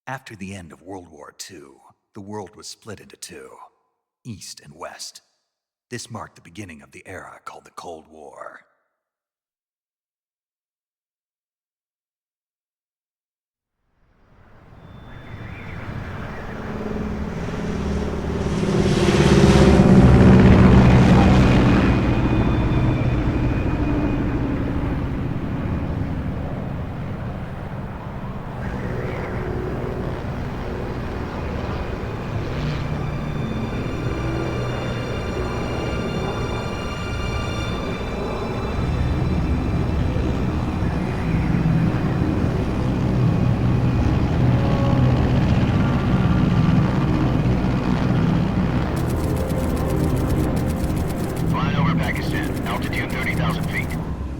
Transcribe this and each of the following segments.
After the end of World War II, the world was split into two, East and West. This marked the beginning of the era called the Cold War.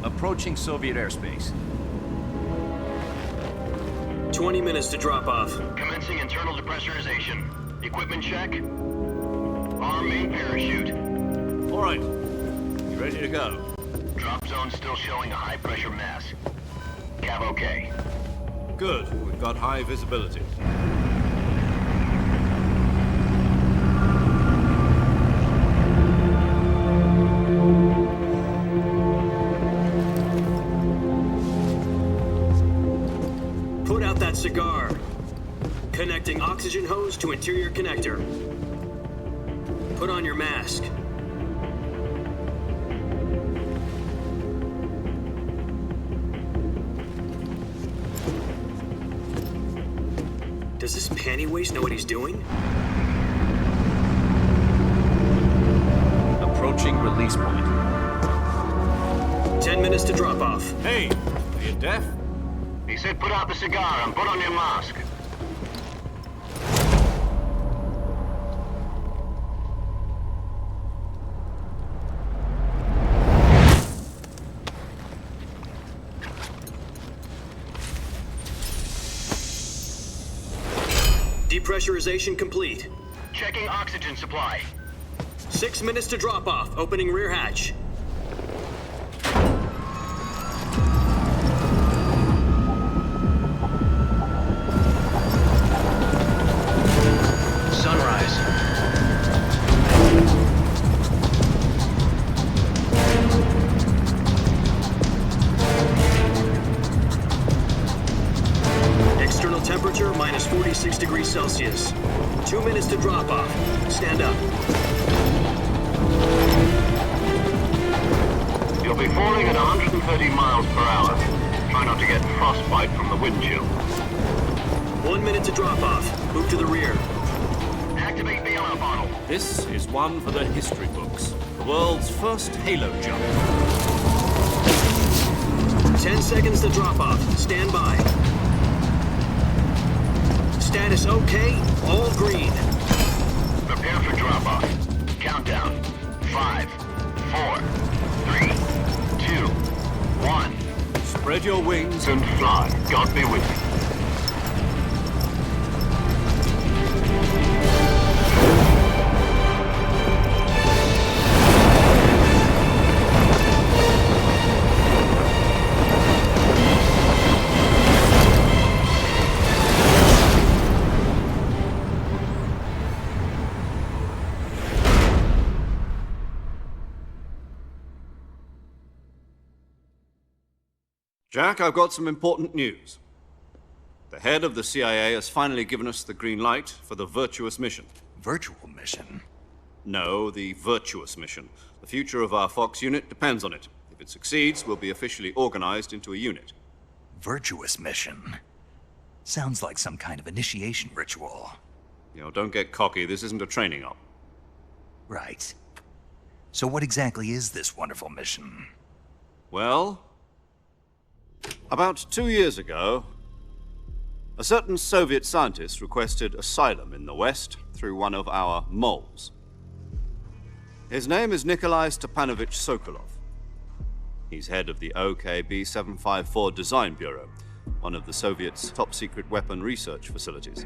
Approaching Soviet airspace. 20 minutes to drop off. Commencing internal depressurization. Equipment check. Arm main parachute. All right. You ready to go? Drop zone still showing a high pressure mass. Cav okay. Good. We've got high visibility. Put out that cigar. Connecting oxygen hose to interior connector. Put on your mask. Does this panty waste know what he's doing? Approaching release point. 10 minutes to drop off. Hey, are you deaf? He said put out the cigar and put on your mask. Depressurization complete. Checking oxygen supply. 6 minutes to drop off. Opening rear hatch. Sunrise. External temperature minus 46 degrees Celsius. 2 minutes to drop off. Stand up. You'll be falling at 130 miles per hour. Try not to get frostbite from the wind chill. 1 minute to drop off. Move to the rear. Activate the oil bottle. This is one for the history books. The world's first halo jump. 10 seconds to drop off. Stand by. Status okay. All green. Prepare for drop off. Countdown. 5, 4, 3, 2, 1. Spread your wings And fly. God be with you. Jack, I've got some important news. The head of the CIA has finally given us the green light for the virtuous mission. Virtual mission? No, the virtuous mission. The future of our Fox unit depends on it. If it succeeds, we'll be officially organized into a unit. Virtuous mission? Sounds like some kind of initiation ritual. You know, don't get cocky. This isn't a training op. Right. So what exactly is this wonderful mission? Well, about 2 years ago, a certain Soviet scientist requested asylum in the West through one of our moles. His name is Nikolai Stepanovich Sokolov. He's head of the OKB-754 Design Bureau, one of the Soviets' top-secret weapon research facilities,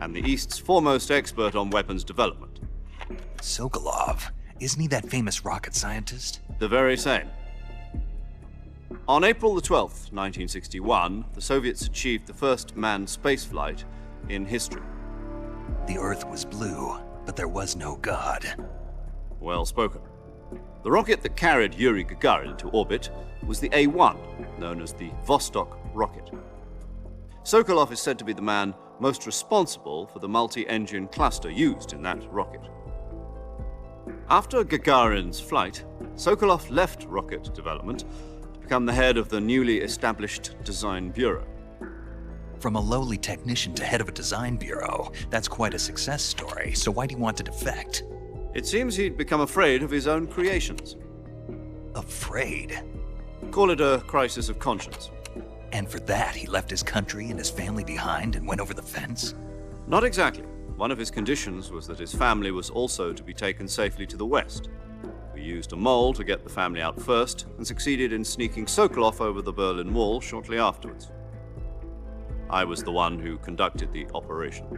and the East's foremost expert on weapons development. Sokolov? Isn't he that famous rocket scientist? The very same. On April the 12th, 1961, the Soviets achieved the first manned spaceflight in history. The Earth was blue, but there was no God. Well spoken. The rocket that carried Yuri Gagarin into orbit was the A-1, known as the Vostok rocket. Sokolov is said to be the man most responsible for the multi-engine cluster used in that rocket. After Gagarin's flight, Sokolov left rocket development to become the head of the newly established Design Bureau. From a lowly technician to head of a design bureau, that's quite a success story, so why'd he want to defect? It seems he'd become afraid of his own creations. Afraid? Call it a crisis of conscience. And for that, he left his country and his family behind and went over the fence? Not exactly. One of his conditions was that his family was also to be taken safely to the west. We used a mole to get the family out first and succeeded in sneaking Sokolov over the Berlin Wall shortly afterwards. I was the one who conducted the operation.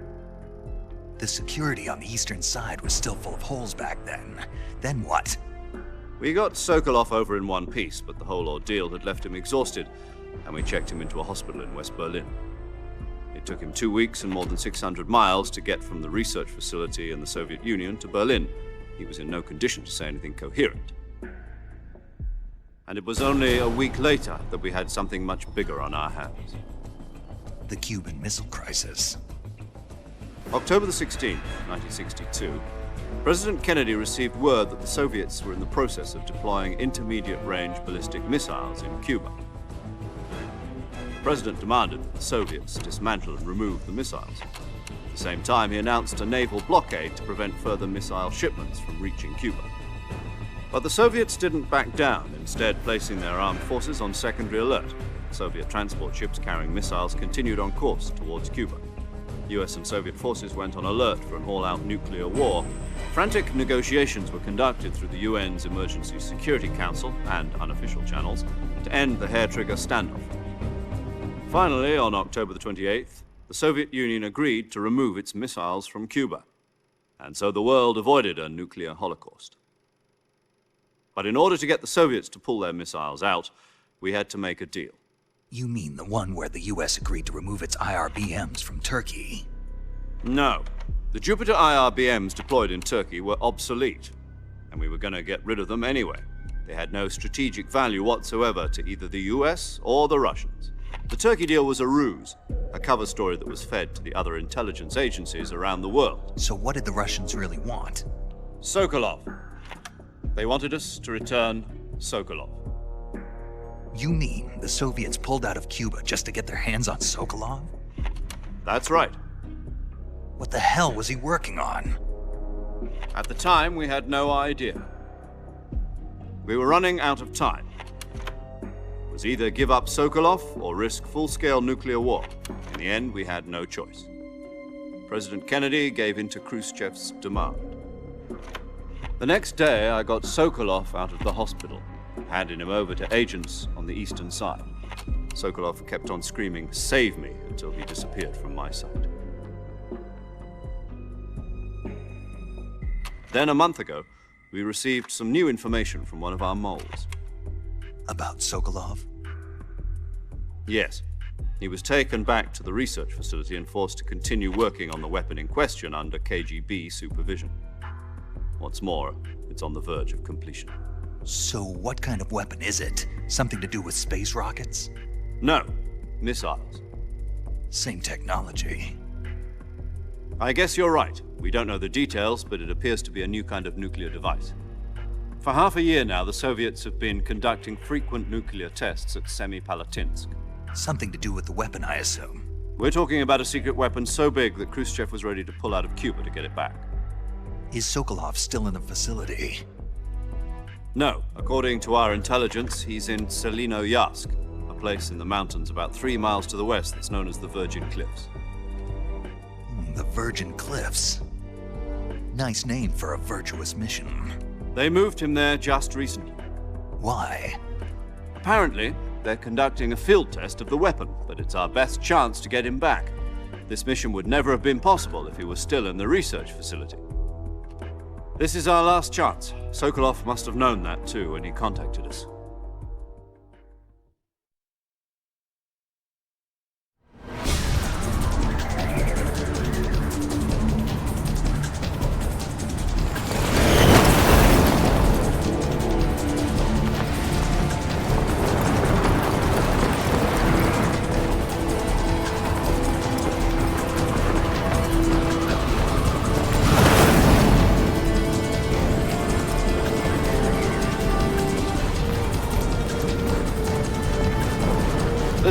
The security on the eastern side was still full of holes back then. Then what? We got Sokolov over in one piece, but the whole ordeal had left him exhausted, and we checked him into a hospital in West Berlin. It took him 2 weeks and more than 600 miles to get from the research facility in the Soviet Union to Berlin. He was in no condition to say anything coherent. And it was only a week later that we had something much bigger on our hands. The Cuban Missile Crisis. October the 16th, 1962, President Kennedy received word that the Soviets were in the process of deploying intermediate-range ballistic missiles in Cuba. The President demanded that the Soviets dismantle and remove the missiles. At the same time, he announced a naval blockade to prevent further missile shipments from reaching Cuba. But the Soviets didn't back down, instead placing their armed forces on secondary alert. Soviet transport ships carrying missiles continued on course towards Cuba. US and Soviet forces went on alert for an all-out nuclear war. Frantic negotiations were conducted through the UN's Emergency Security Council and unofficial channels to end the hair-trigger standoff. Finally, on October the 28th, the Soviet Union agreed to remove its missiles from Cuba, and so the world avoided a nuclear holocaust. But in order to get the Soviets to pull their missiles out, we had to make a deal. You mean the one where the US agreed to remove its IRBMs from Turkey? No. The Jupiter IRBMs deployed in Turkey were obsolete, and we were going to get rid of them anyway. They had no strategic value whatsoever to either the US or the Russians. The Turkey deal was a ruse, a cover story that was fed to the other intelligence agencies around the world. So what did the Russians really want? Sokolov. They wanted us to return Sokolov. You mean the Soviets pulled out of Cuba just to get their hands on Sokolov? That's right. What the hell was he working on? At the time, we had no idea. We were running out of time. It was either give up Sokolov or risk full-scale nuclear war. In the end, we had no choice. President Kennedy gave in to Khrushchev's demand. The next day, I got Sokolov out of the hospital, handing him over to agents on the eastern side. Sokolov kept on screaming, "Save me," until he disappeared from my sight. Then a month ago, we received some new information from one of our moles. About Sokolov? Yes. He was taken back to the research facility and forced to continue working on the weapon in question under KGB supervision. What's more, it's on the verge of completion. So what kind of weapon is it? Something to do with space rockets? No, missiles. Same technology. I guess you're right. We don't know the details, but it appears to be a new kind of nuclear device. For half a year now, the Soviets have been conducting frequent nuclear tests at Semipalatinsk. Something to do with the weapon, I assume. We're talking about a secret weapon so big that Khrushchev was ready to pull out of Cuba to get it back. Is Sokolov still in the facility? No. According to our intelligence, he's in Selinoyarsk, a place in the mountains about 3 miles to the west that's known as the Virgin Cliffs. The Virgin Cliffs. Nice name for a virtuous mission. They moved him there just recently. Why? Apparently, they're conducting a field test of the weapon, but it's our best chance to get him back. This mission would never have been possible if he was still in the research facility. This is our last chance. Sokolov must have known that too when he contacted us.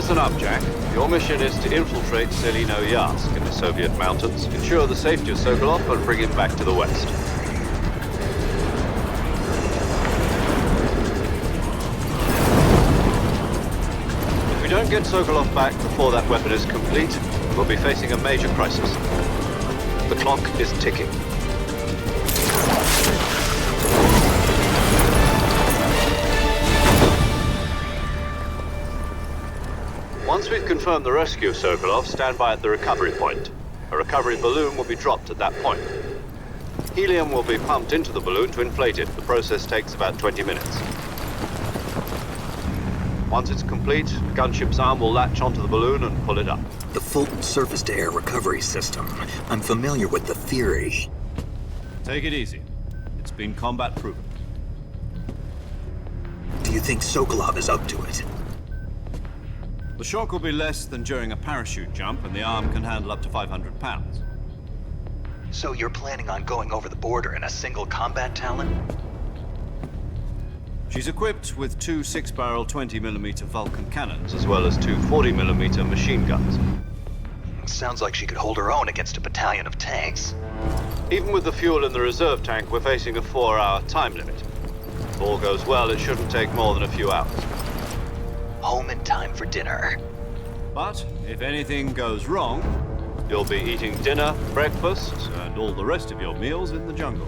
Listen up, Jack. Your mission is to infiltrate Selino Yask in the Soviet mountains, ensure the safety of Sokolov, and bring him back to the west. If we don't get Sokolov back before that weapon is complete, we'll be facing a major crisis. The clock is ticking. Once we've confirmed the rescue of Sokolov, stand by at the recovery point. A recovery balloon will be dropped at that point. Helium will be pumped into the balloon to inflate it. The process takes about 20 minutes. Once it's complete, the gunship's arm will latch onto the balloon and pull it up. The Fulton surface-to-air recovery system. I'm familiar with the theory. Take it easy. It's been combat-proven. Do you think Sokolov is up to it? The shock will be less than during a parachute jump, and the arm can handle up to 500 pounds. So you're planning on going over the border in a single combat Talon? She's equipped with two 6-barrel 20mm Vulcan cannons, as well as two 40mm machine guns. Sounds like she could hold her own against a battalion of tanks. Even with the fuel in the reserve tank, we're facing a 4-hour time limit. If all goes well, it shouldn't take more than a few hours. Home in time for dinner. But if anything goes wrong, you'll be eating dinner, breakfast, and all the rest of your meals in the jungle.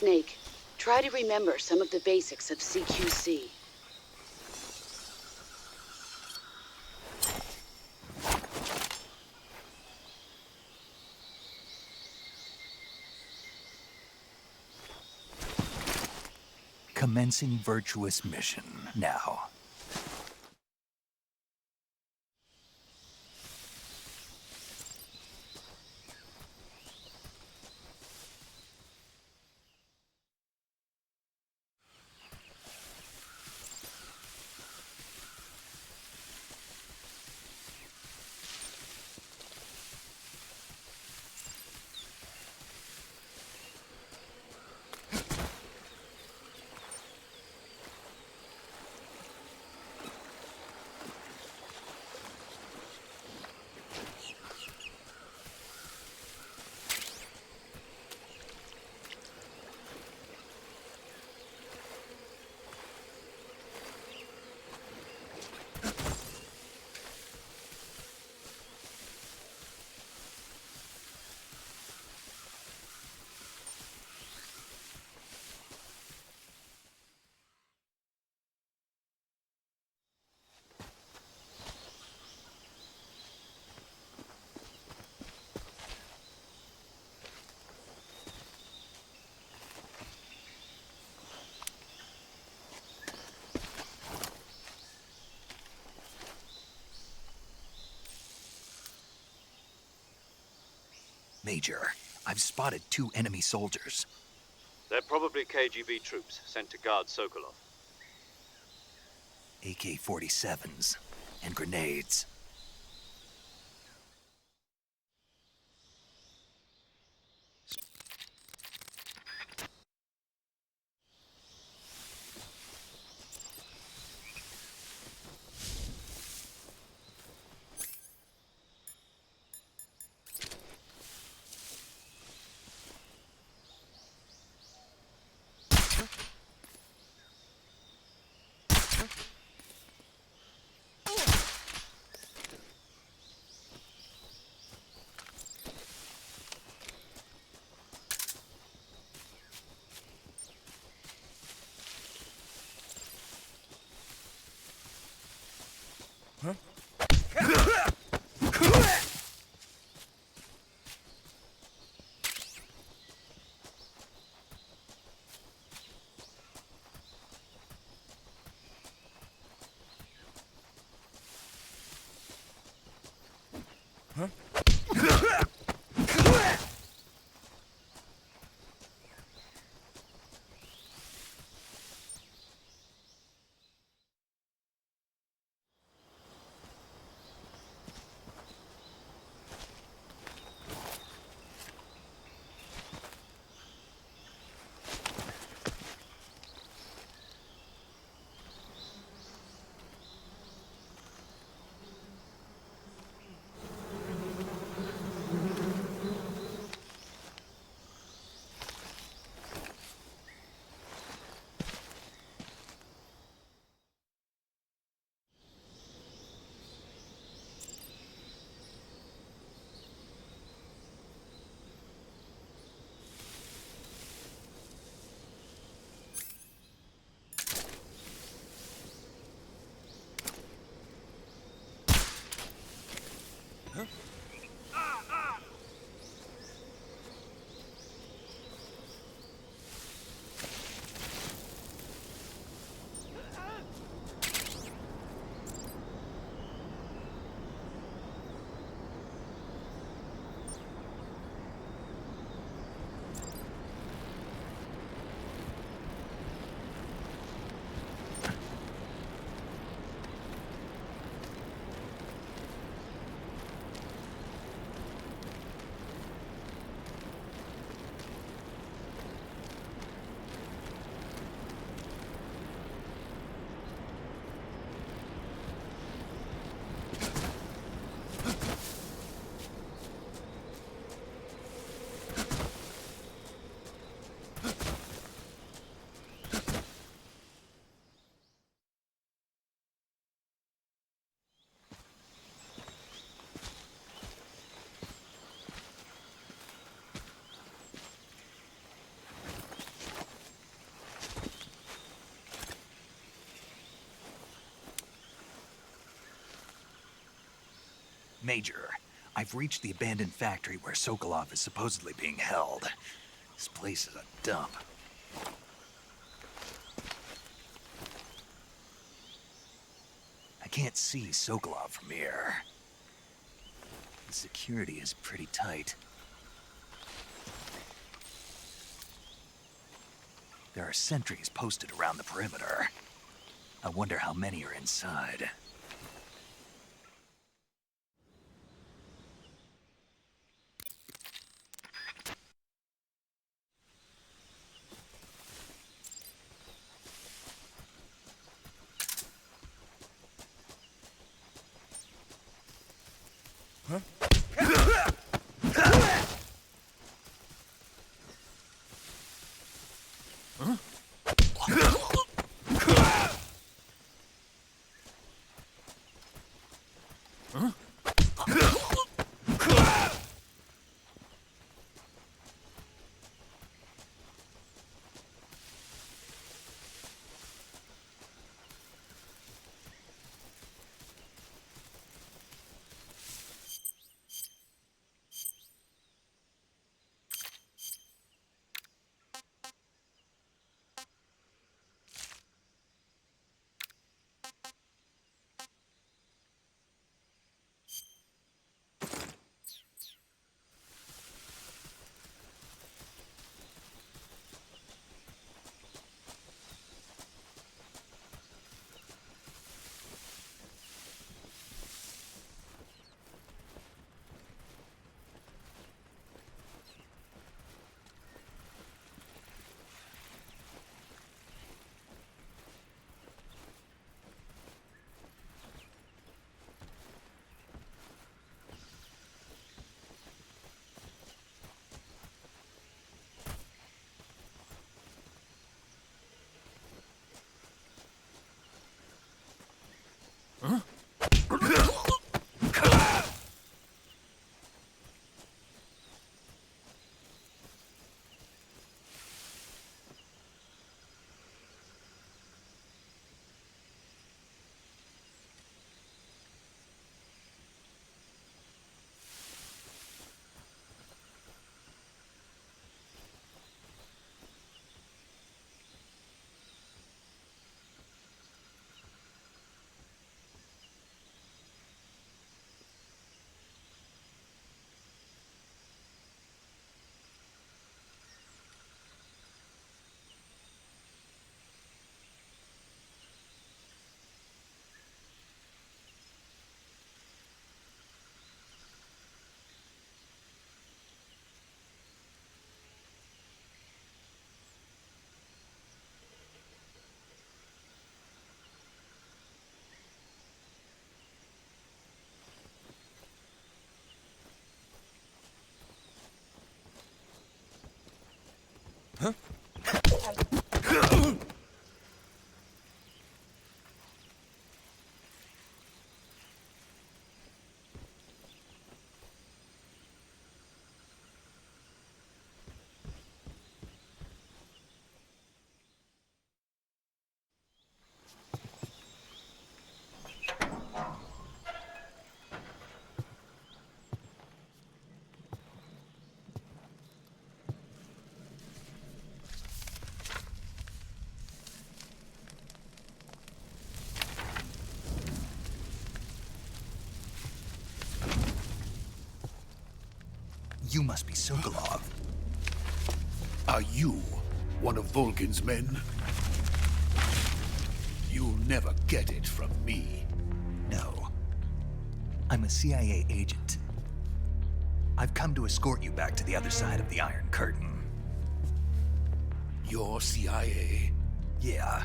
Snake, try to remember some of the basics of CQC. Commencing virtuous mission now. Major, I've spotted 2 enemy soldiers. They're probably KGB troops sent to guard Sokolov. AK-47s and grenades. Major, I've reached the abandoned factory where Sokolov is supposedly being held. This place is a dump. I can't see Sokolov from here. The security is pretty tight. There are sentries posted around the perimeter. I wonder how many are inside. You must be Sokolov. Are you one of Volgin's men? You'll never get it from me. No. I'm a CIA agent. I've come to escort you back to the other side of the Iron Curtain. You're CIA? Yeah.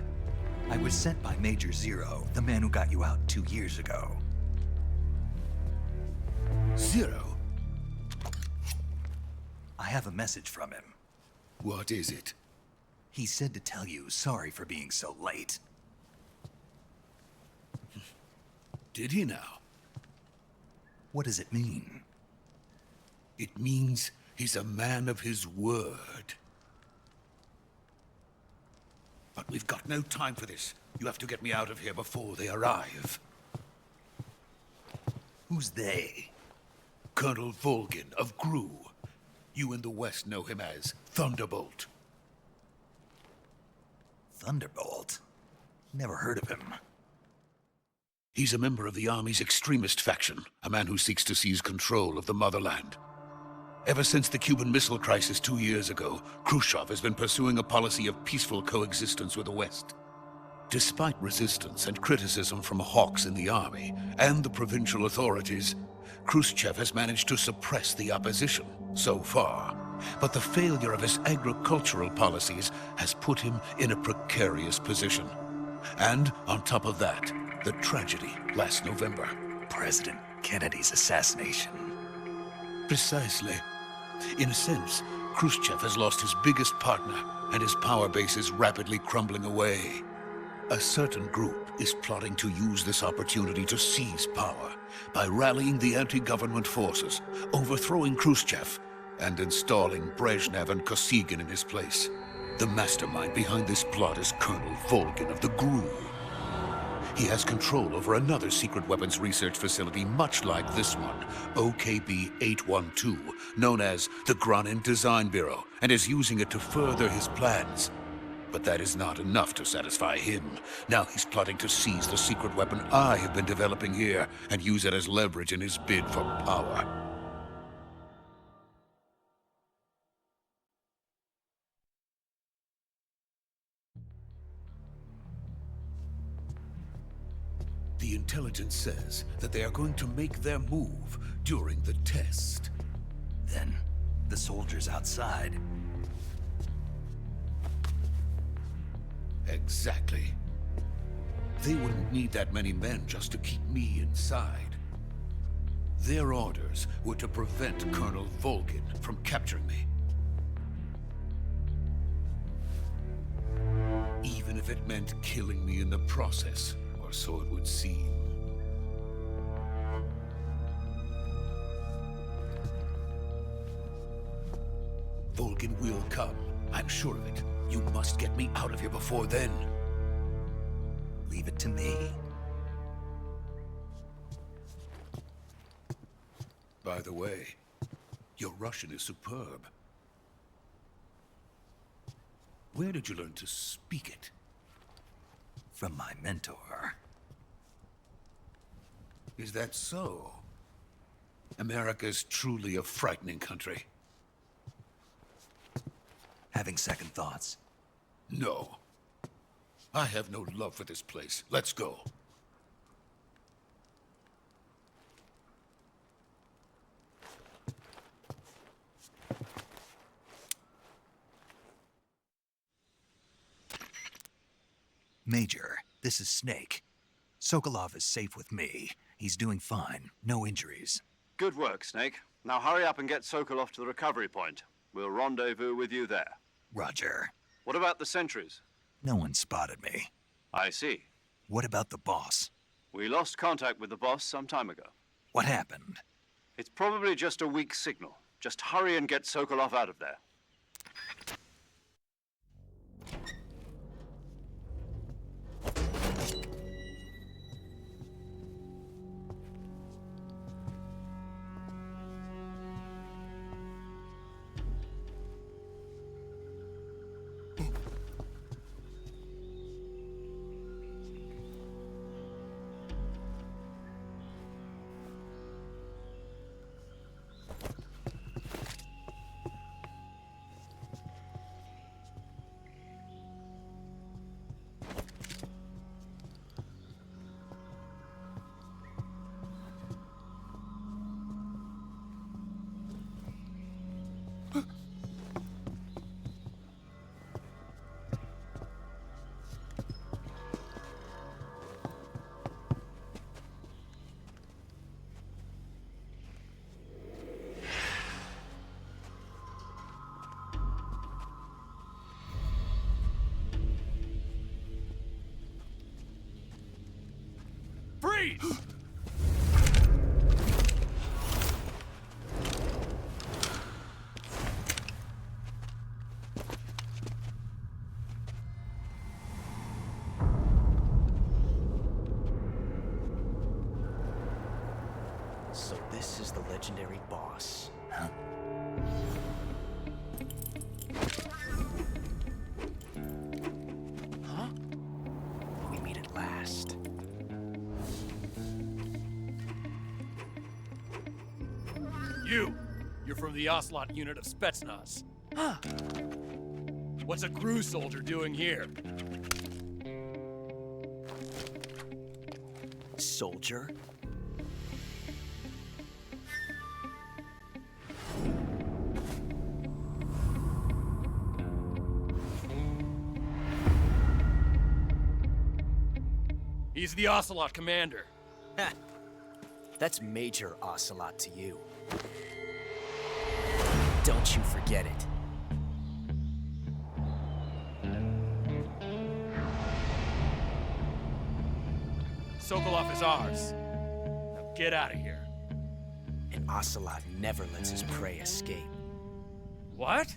I was sent by Major Zero, the man who got you out 2 years ago. Zero? I have a message from him. What is it? He said to tell you sorry for being so late. Did he now? What does it mean? It means he's a man of his word. But we've got no time for this. You have to get me out of here before they arrive. Who's they? Colonel Volgin of GRU. You in the West know him as Thunderbolt. Thunderbolt? Never heard of him. He's a member of the Army's extremist faction, a man who seeks to seize control of the motherland. Ever since the Cuban Missile Crisis 2 years ago, Khrushchev has been pursuing a policy of peaceful coexistence with the West. Despite resistance and criticism from hawks in the army and the provincial authorities, Khrushchev has managed to suppress the opposition so far. But the failure of his agricultural policies has put him in a precarious position. And on top of that, the tragedy last November. President Kennedy's assassination. Precisely. In a sense, Khrushchev has lost his biggest partner, and his power base is rapidly crumbling away. A certain group is plotting to use this opportunity to seize power by rallying the anti-government forces, overthrowing Khrushchev, and installing Brezhnev and Kosygin in his place. The mastermind behind this plot is Colonel Volgin of the GRU. He has control over another secret weapons research facility much like this one, OKB-812, known as the Granin Design Bureau, and is using it to further his plans. But that is not enough to satisfy him. Now he's plotting to seize the secret weapon I have been developing here and use it as leverage in his bid for power. The intelligence says that they are going to make their move during the test. Then, the soldiers outside. Exactly. They wouldn't need that many men just to keep me inside. Their orders were to prevent Colonel Volgin from capturing me. Even if it meant killing me in the process. Or so it would seem. Volgin will come. I'm sure of it. You must get me out of here before then. Leave it to me. By the way, your Russian is superb. Where did you learn to speak it? From my mentor. Is that so? America's truly a frightening country. Having second thoughts. No. I have no love for this place. Let's go. Major, this is Snake. Sokolov is safe with me. He's doing fine. No injuries. Good work, Snake. Now hurry up and get Sokolov to the recovery point. We'll rendezvous with you there. Roger. What about the sentries? No one spotted me. I see. What about the boss? We lost contact with the boss some time ago. What happened? It's probably just a weak signal. Just hurry and get Sokolov out of there. Freeze! So this is the legendary boss. Huh? Huh? We meet at last. You're from the Ocelot unit of Spetsnaz. What's a crew soldier doing here? Soldier? He's the Ocelot commander. Ha! That's Major Ocelot to you. Don't you forget it. Sokolov is ours. Now get out of here. And Ocelot never lets his prey escape. What?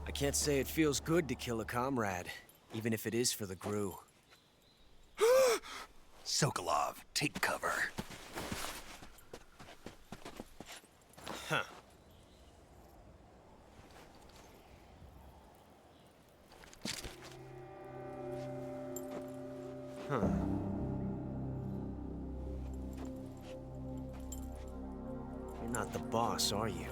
I can't say it feels good to kill a comrade, even if it is for the GRU. Sokolov, take cover. Huh. Huh. You're not the boss, are you?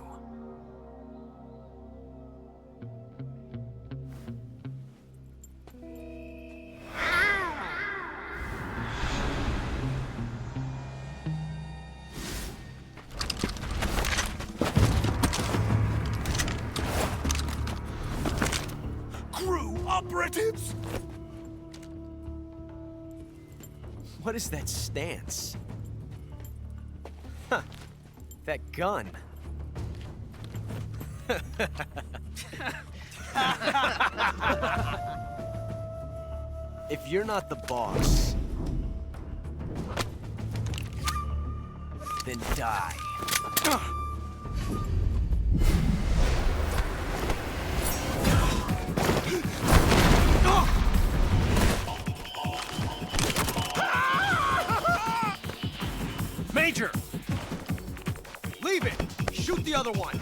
GRU operatives! What is that stance? Huh. That gun. If you're not the boss, then die. Major! Leave it! Shoot the other one!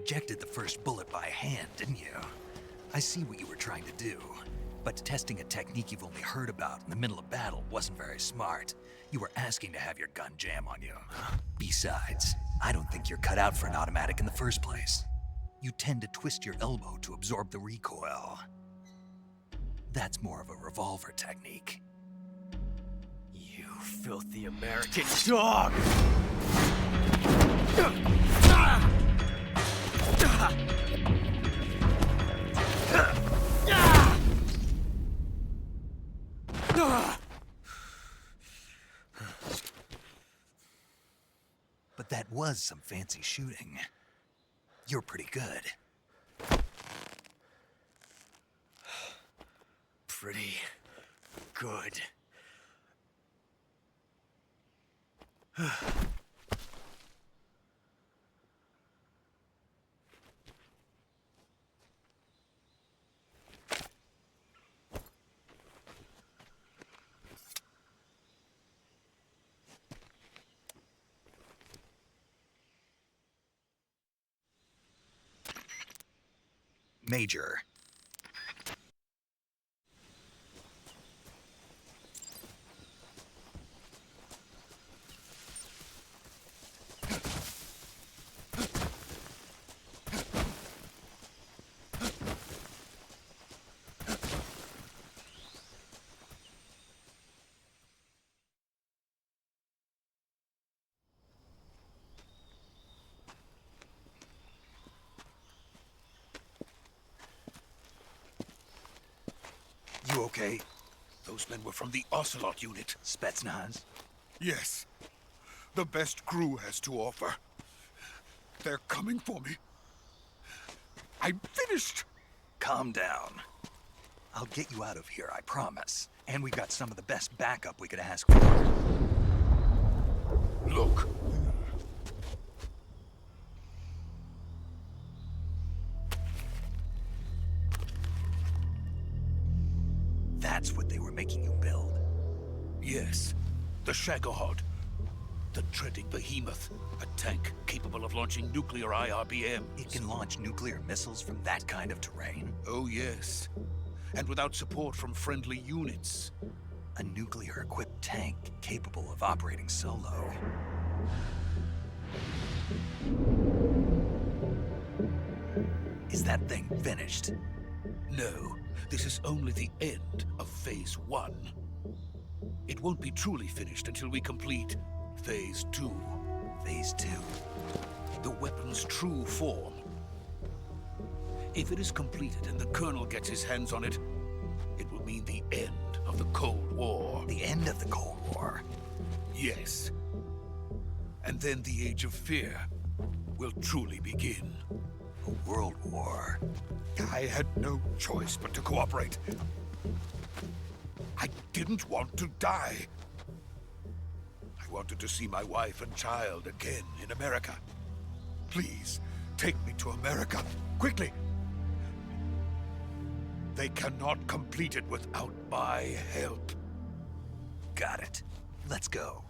ejected the first bullet by hand, didn't you? I see what you were trying to do. But testing a technique you've only heard about in the middle of battle wasn't very smart. You were asking to have your gun jam on you. Besides, I don't think you're cut out for an automatic in the first place. You tend to twist your elbow to absorb the recoil. That's more of a revolver technique. You filthy American dog! But that was some fancy shooting. You're pretty good. Pretty good. Major. You okay? Those men were from the Ocelot unit. Spetsnaz? Yes. The best crew has to offer. They're coming for me. I'm finished. Calm down. I'll get you out of here, I promise. And we've got some of the best backup we could ask for. Look. That's what they were making you build. Yes. The Shagohod. The treading behemoth. A tank capable of launching nuclear IRBMs. It can launch nuclear missiles from that kind of terrain? Oh, yes. And without support from friendly units. A nuclear-equipped tank capable of operating solo. Is that thing finished? No, this is only the end of Phase 1. It won't be truly finished until we complete Phase 2. Phase 2? The weapon's true form. If it is completed and the Colonel gets his hands on it, it will mean the end of the Cold War. The end of the Cold War? Yes. And then the Age of Fear will truly begin. A world war? I had no choice but to cooperate. I didn't want to die. I wanted to see my wife and child again in America. Please, take me to America, quickly. They cannot complete it without my help. Got it. Let's go.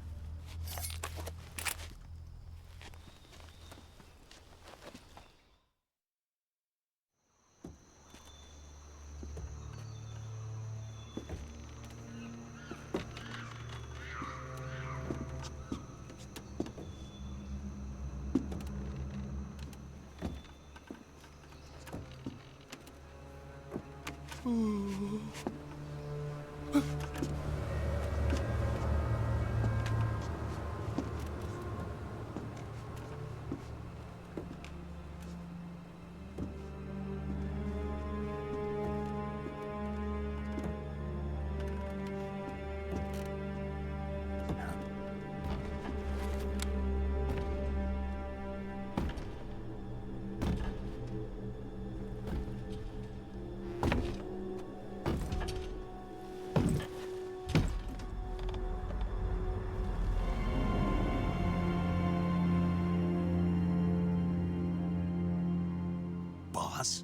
Boss?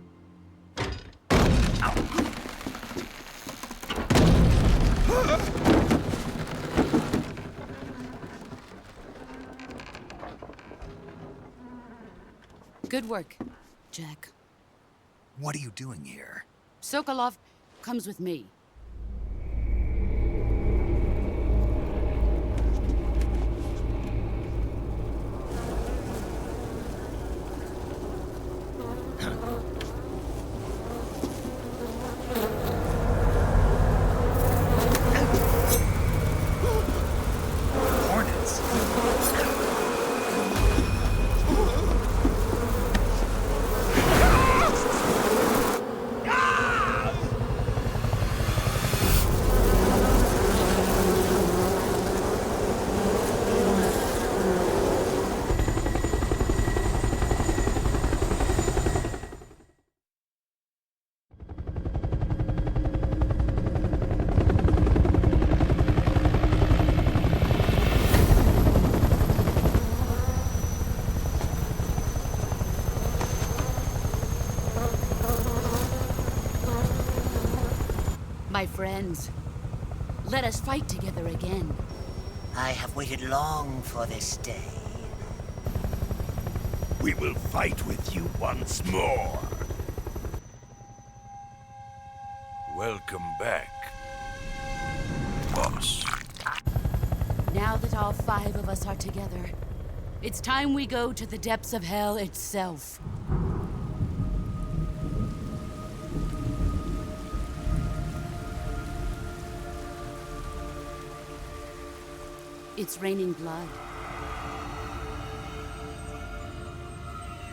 Good work. Jack. What are you doing here? Sokolov comes with me. Hornets? My friends, let us fight together again. I have waited long for this day. We will fight with you once more. Welcome back, boss. Now that all 5 of us are together, it's time we go to the depths of hell itself. It's raining blood.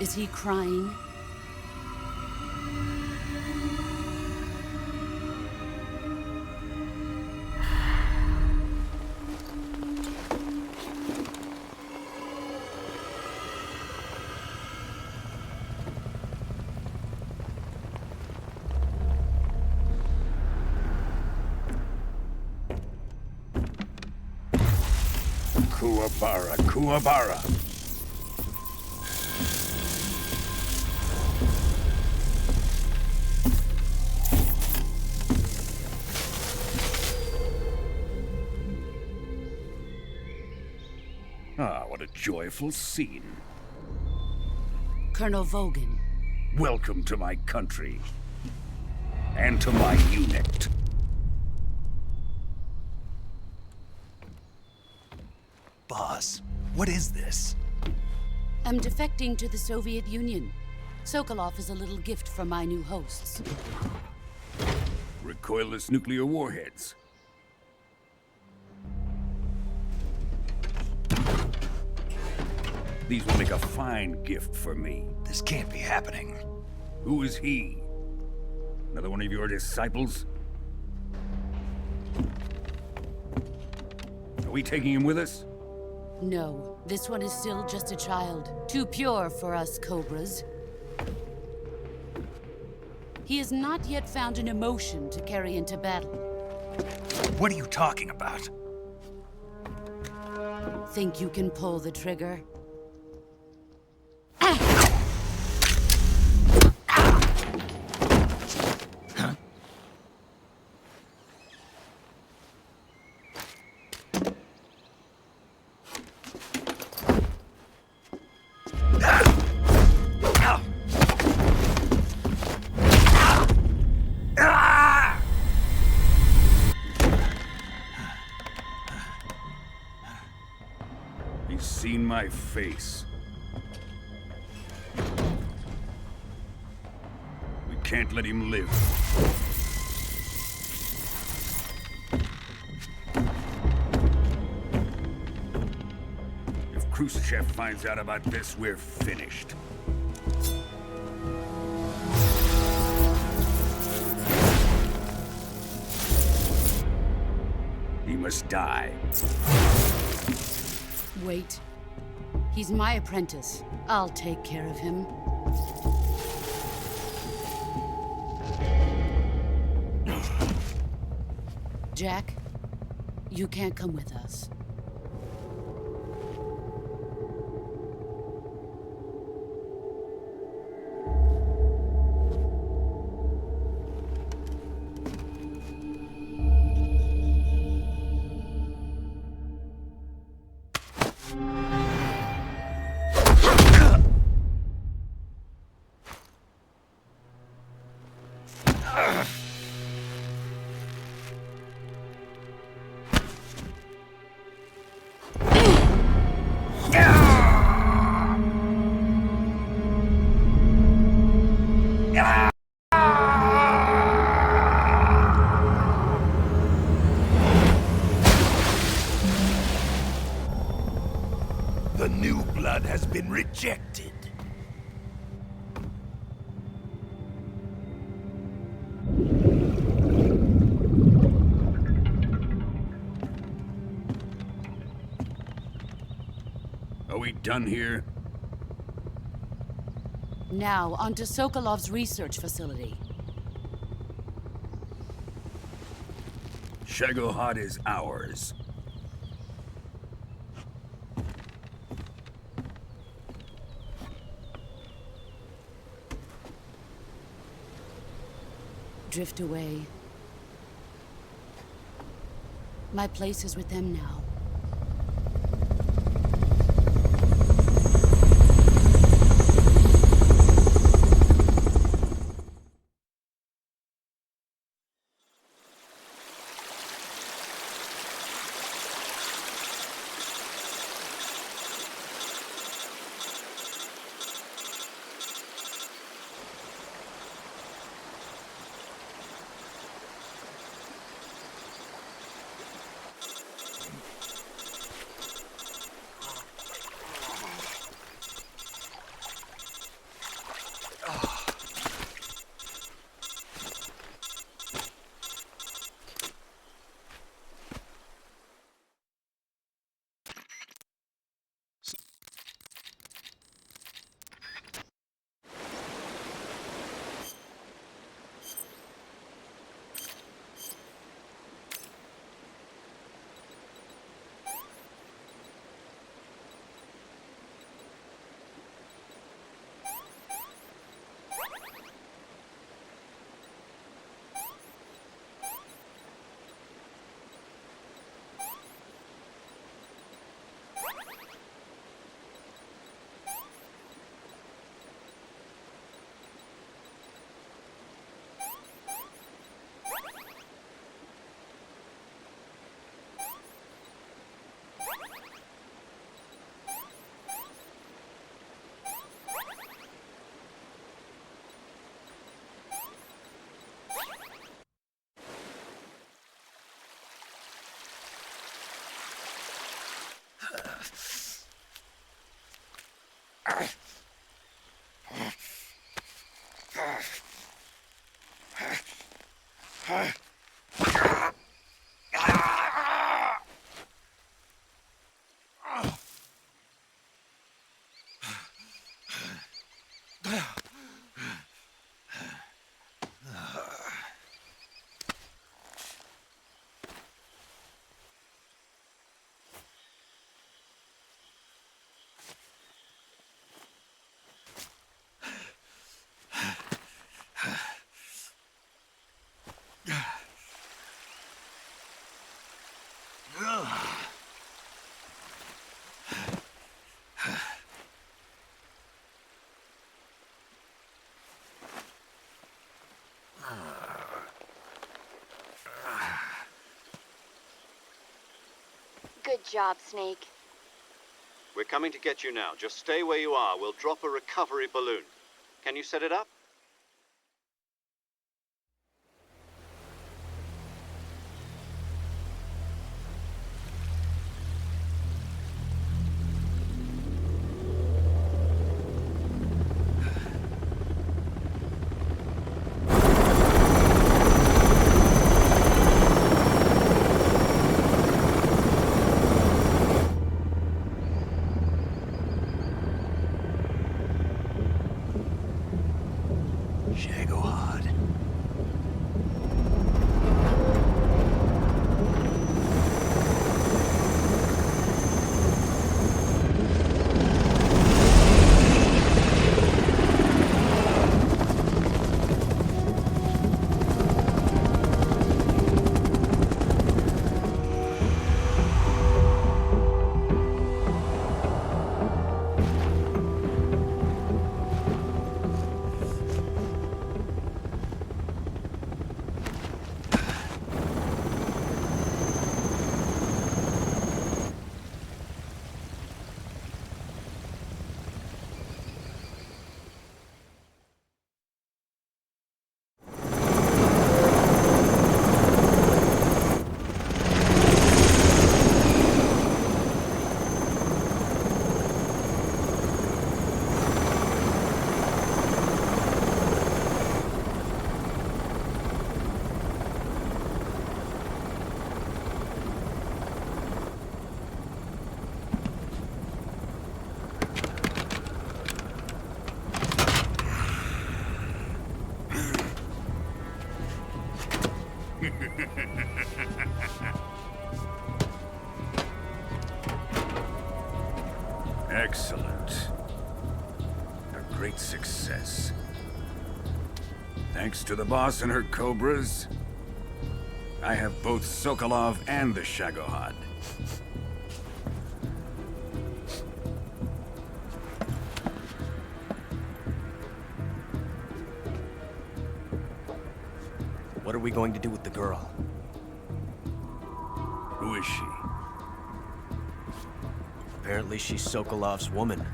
Is he crying? Kuwabara, Kuwabara. Ah, what a joyful scene. Colonel Vogan. Welcome to my country. And to my unit. Boss, what is this? I'm defecting to the Soviet Union. Sokolov is a little gift from my new hosts. Recoilless nuclear warheads. These will make a fine gift for me. This can't be happening. Who is he? Another one of your disciples? Are we taking him with us? No, this one is still just a child. Too pure for us Cobras. He has not yet found an emotion to carry into battle. What are you talking about? Think you can pull the trigger? He's seen my face. We can't let him live. If Khrushchev finds out about this, we're finished. He must die. Wait. He's my apprentice. I'll take care of him. Jack, you can't come with us. been rejected. Are we done here? Now, onto Sokolov's research facility. Shagohod is ours. Drift away. My place is with them now. Good job, Snake. We're coming to get you now. Just stay where you are. We'll drop a recovery balloon. Can you set it up? Excellent. A great success. Thanks to the boss and her cobras, I have both Sokolov and the Shagohod. What are we going to do with the girl? Who is she? Apparently she's Sokolov's woman.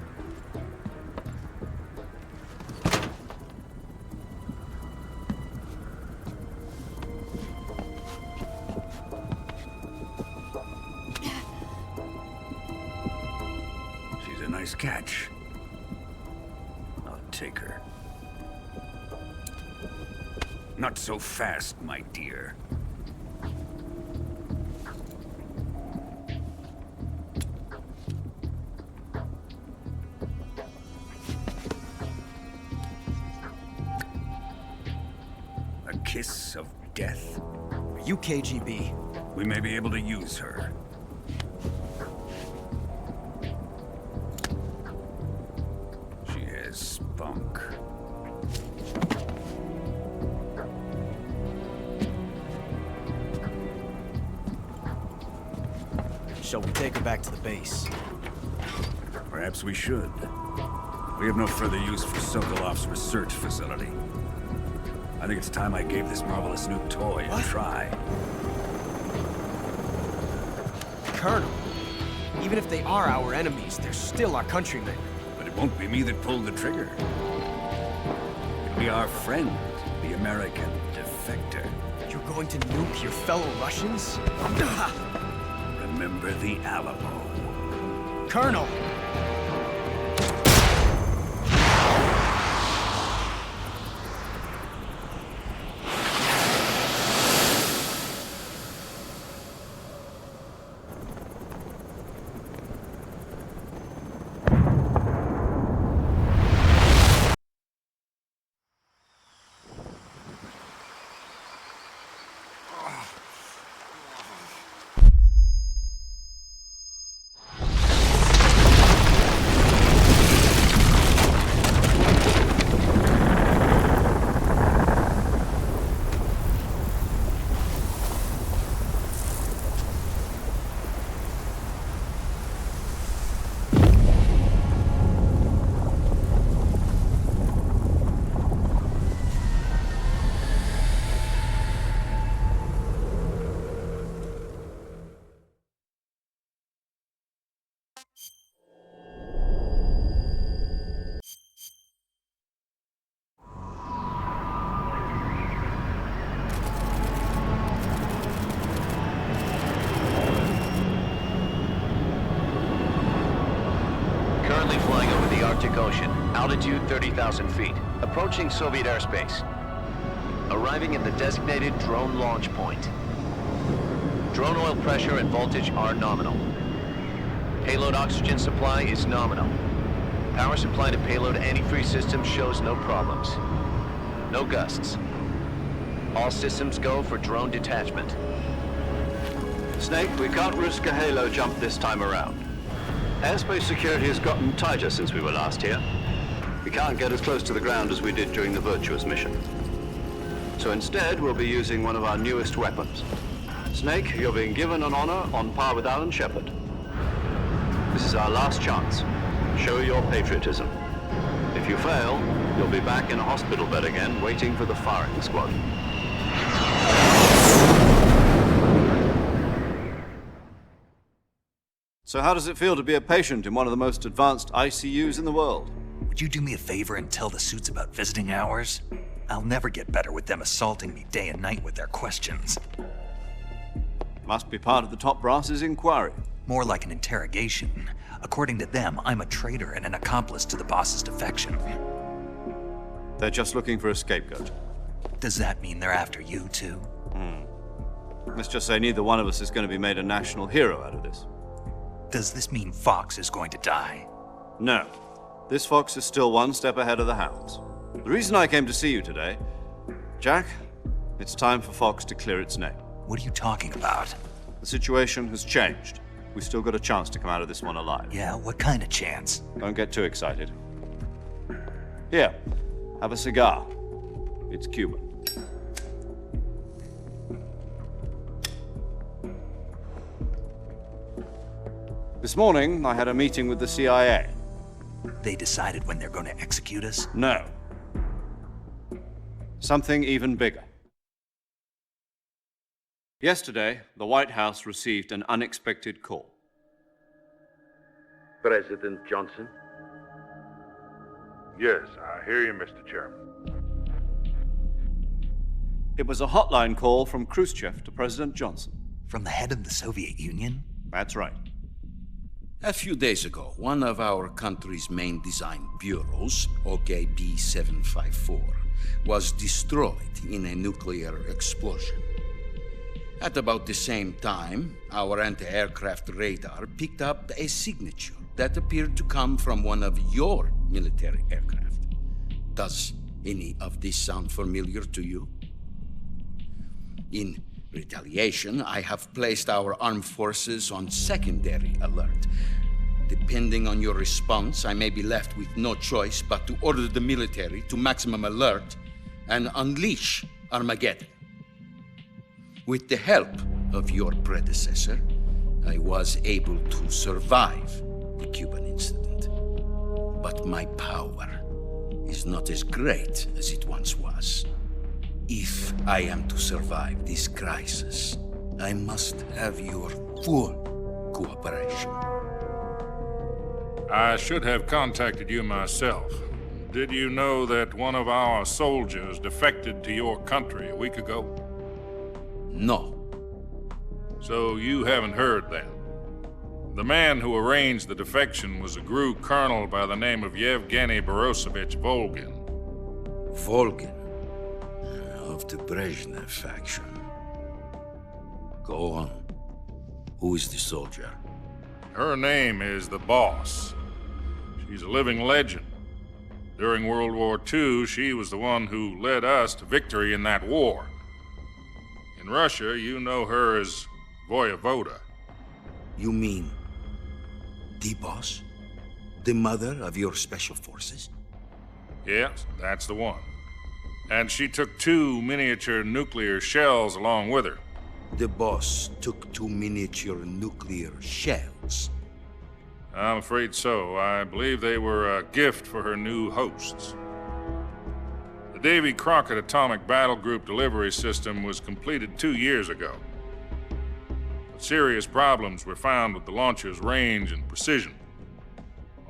She's a nice catch. I'll take her. Not so fast, my dear. A kiss of death? Are you KGB? We may be able to use her. She has spunk. Shall we take her back to the base? Perhaps we should. We have no further use for Sokolov's research facility. I think it's time I gave this marvelous new toy a try. Colonel, even if they are our enemies, they're still our countrymen. But it won't be me that pulled the trigger. It'll be our friend, the American defector. You're going to nuke your fellow Russians? Remember the Alamo. Colonel! Currently flying over the Arctic Ocean, altitude 30,000 feet, approaching Soviet airspace. Arriving at the designated drone launch point. Drone oil pressure and voltage are nominal. Payload oxygen supply is nominal. Power supply to payload antifreeze system shows no problems. No gusts. All systems go for drone detachment. Snake, we can't risk a halo jump this time around. Airspace security has gotten tighter since we were last here. We can't get as close to the ground as we did during the Virtuous mission. So instead, we'll be using one of our newest weapons. Snake, you're being given an honor on par with Alan Shepard. This is our last chance. Show your patriotism. If you fail, you'll be back in a hospital bed again, waiting for the firing squad. So how does it feel to be a patient in one of the most advanced ICUs in the world? Would you do me a favor and tell the suits about visiting hours? I'll never get better with them assaulting me day and night with their questions. Must be part of the top brass's inquiry. More like an interrogation. According to them, I'm a traitor and an accomplice to the boss's defection. They're just looking for a scapegoat. Does that mean they're after you, too? Let's just say neither one of us is going to be made a national hero out of this. Does this mean Fox is going to die? No. This fox is still one step ahead of the hounds. The reason I came to see you today, Jack, It's time for Fox to clear its name. What are you talking about? The situation has changed. We've still got a chance to come out of this one alive. Yeah, what kind of chance? Don't get too excited. Here, have a cigar. It's Cuban. This morning, I had a meeting with the CIA. They decided when they're going to execute us? No. Something even bigger. Yesterday, the White House received an unexpected call. President Johnson? Yes, I hear you, Mr. Chairman. It was a hotline call from Khrushchev to President Johnson. From the head of the Soviet Union? That's right. A few days ago, one of our country's main design bureaus, OKB 754, was destroyed in a nuclear explosion. At about the same time, our anti-aircraft radar picked up a signature that appeared to come from one of your military aircraft. Does any of this sound familiar to you? In retaliation, I have placed our armed forces on secondary alert. Depending on your response, I may be left with no choice but to order the military to maximum alert and unleash Armageddon. With the help of your predecessor, I was able to survive the Cuban incident. But my power is not as great as it once was. If I am to survive this crisis, I must have your full cooperation. I should have contacted you myself. Did you know that one of our soldiers defected to your country a week ago? No. So you haven't heard then. The man who arranged the defection was a GRU colonel by the name of Yevgeny Borosovich Volgin. Volgin? Of the Brezhnev faction. Go on. Who is the soldier? Her name is the Boss. She's a living legend. During World War II, she was the one who led us to victory in that war. In Russia, you know her as Voyevoda. You mean the Boss? The mother of your special forces? Yes, that's the one. And she took 2 miniature nuclear shells along with her. The Boss took 2 miniature nuclear shells? I'm afraid so. I believe they were a gift for her new hosts. The Davy Crockett Atomic Battle Group delivery system was completed 2 years ago. But serious problems were found with the launcher's range and precision.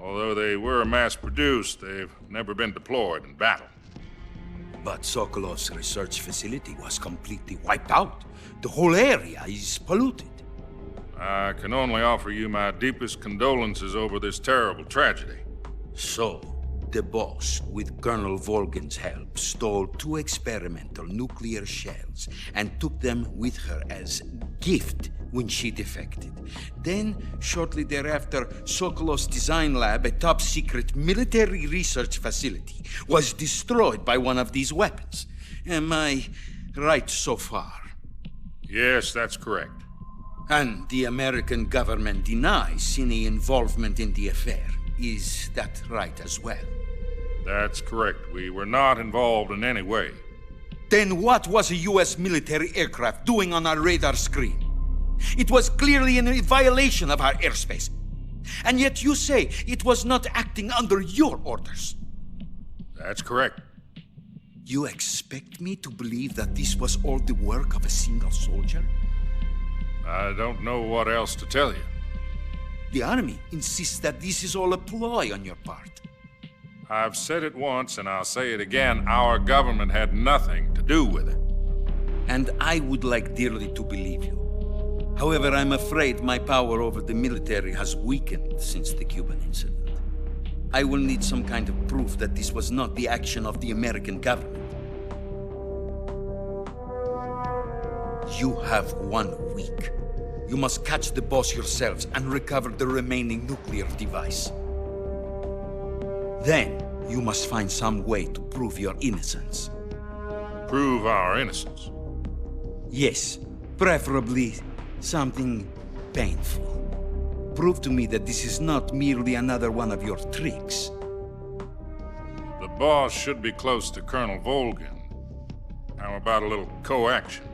Although they were mass-produced, they've never been deployed in battle. But Sokolov's research facility was completely wiped out. The whole area is polluted. I can only offer you my deepest condolences over this terrible tragedy. So, the Boss, with Colonel Volgin's help, stole 2 experimental nuclear shells and took them with her as gift when she defected. Then, shortly thereafter, Sokolov's design lab, a top-secret military research facility, was destroyed by one of these weapons. Am I right so far? Yes, that's correct. And the American government denies any involvement in the affair. Is that right as well? That's correct. We were not involved in any way. Then what was a U.S. military aircraft doing on our radar screen? It was clearly in violation of our airspace. And yet you say it was not acting under your orders. That's correct. You expect me to believe that this was all the work of a single soldier? I don't know what else to tell you. The Army insists that this is all a ploy on your part. I've said it once and I'll say it again. Our government had nothing to do with it. And I would like dearly to believe you. However, I'm afraid my power over the military has weakened since the Cuban incident. I will need some kind of proof that this was not the action of the American government. You have 1 week. You must catch the Boss yourselves and recover the remaining nuclear device. Then, you must find some way to prove your innocence. prove our innocence. Yes, preferably something painful. Prove to me that this is not merely another one of your tricks. The boss should be close to Colonel Volgin. How about a little co-action?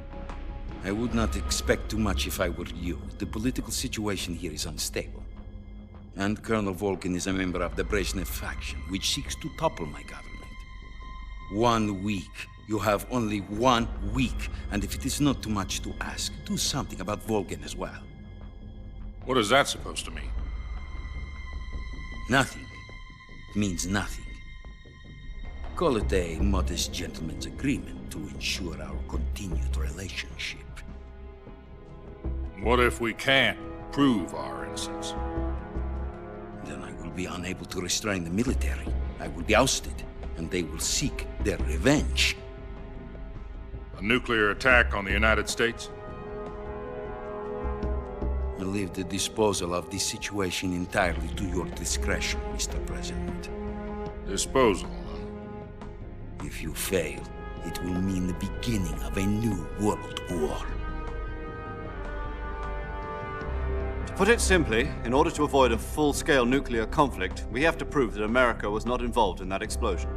I would not expect too much if I were you. The political situation here is unstable. And Colonel Volgin is a member of the Brezhnev faction, which seeks to topple my government. 1 week. You have only 1 week. And if it is not too much to ask, do something about Volgin as well. What is that supposed to mean? Nothing. It means nothing. Call it a modest gentleman's agreement to ensure our continued relationship. What if we can't prove our innocence? Then I will be unable to restrain the military. I will be ousted, and they will seek their revenge. A nuclear attack on the United States? I leave the disposal of this situation entirely to your discretion, Mr. President. Disposal? If you fail, it will mean the beginning of a new world war. To put it simply, in order to avoid a full-scale nuclear conflict, we have to prove that America was not involved in that explosion.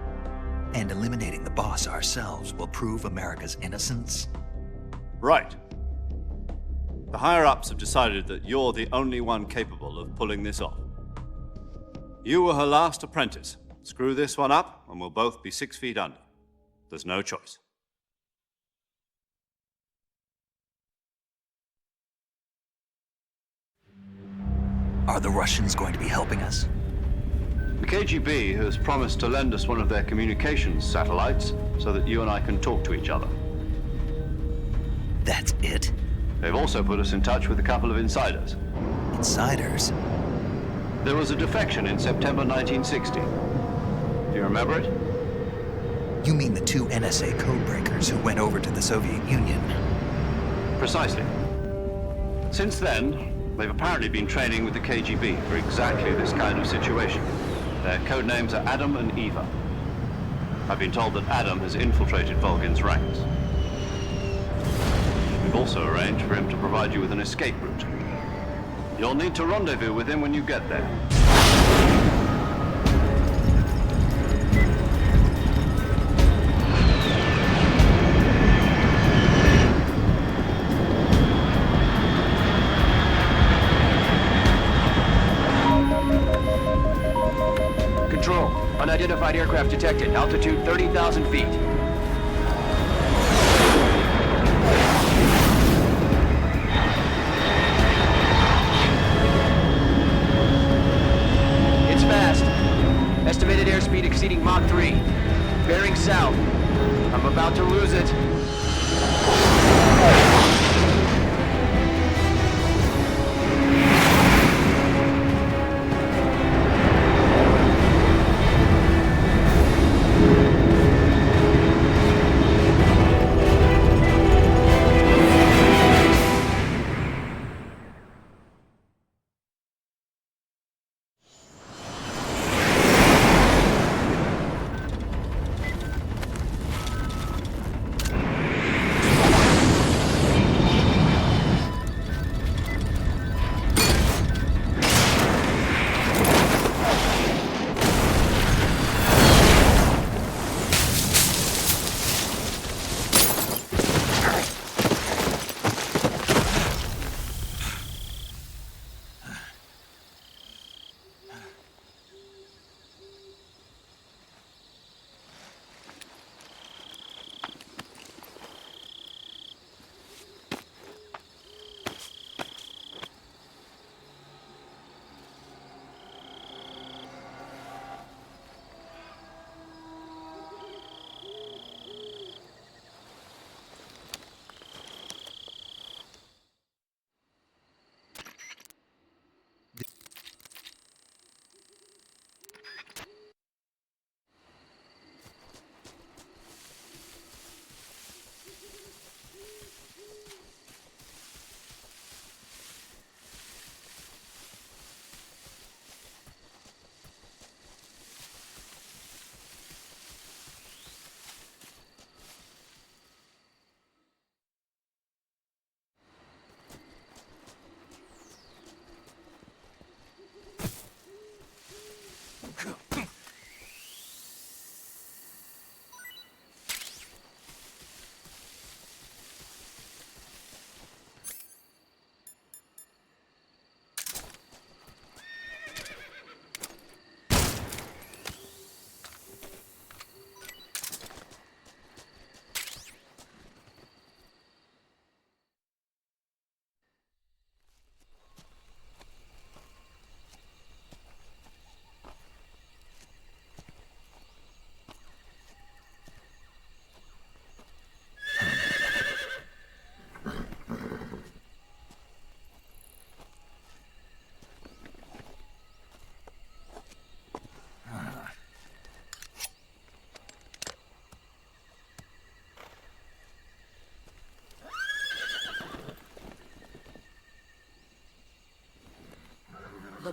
And eliminating the boss ourselves will prove America's innocence? Right. The higher-ups have decided that you're the only one capable of pulling this off. You were her last apprentice. Screw this one up, and we'll both be 6 feet under. There's no choice. Are the Russians going to be helping us? The KGB has promised to lend us one of their communications satellites so that you and I can talk to each other. That's it? They've also put us in touch with a couple of insiders. Insiders? There was a defection in September 1960. Do you remember it? You mean the 2 NSA codebreakers who went over to the Soviet Union? Precisely. Since then, they've apparently been training with the KGB for exactly this kind of situation. Their code names are Adam and Eva. I've been told that Adam has infiltrated Volgin's ranks. We've also arranged for him to provide you with an escape route. You'll need to rendezvous with him when you get there. Control. Unidentified aircraft detected. Altitude 30,000 feet. It's fast. Estimated airspeed exceeding Mach 3. Bearing south. I'm about to lose it.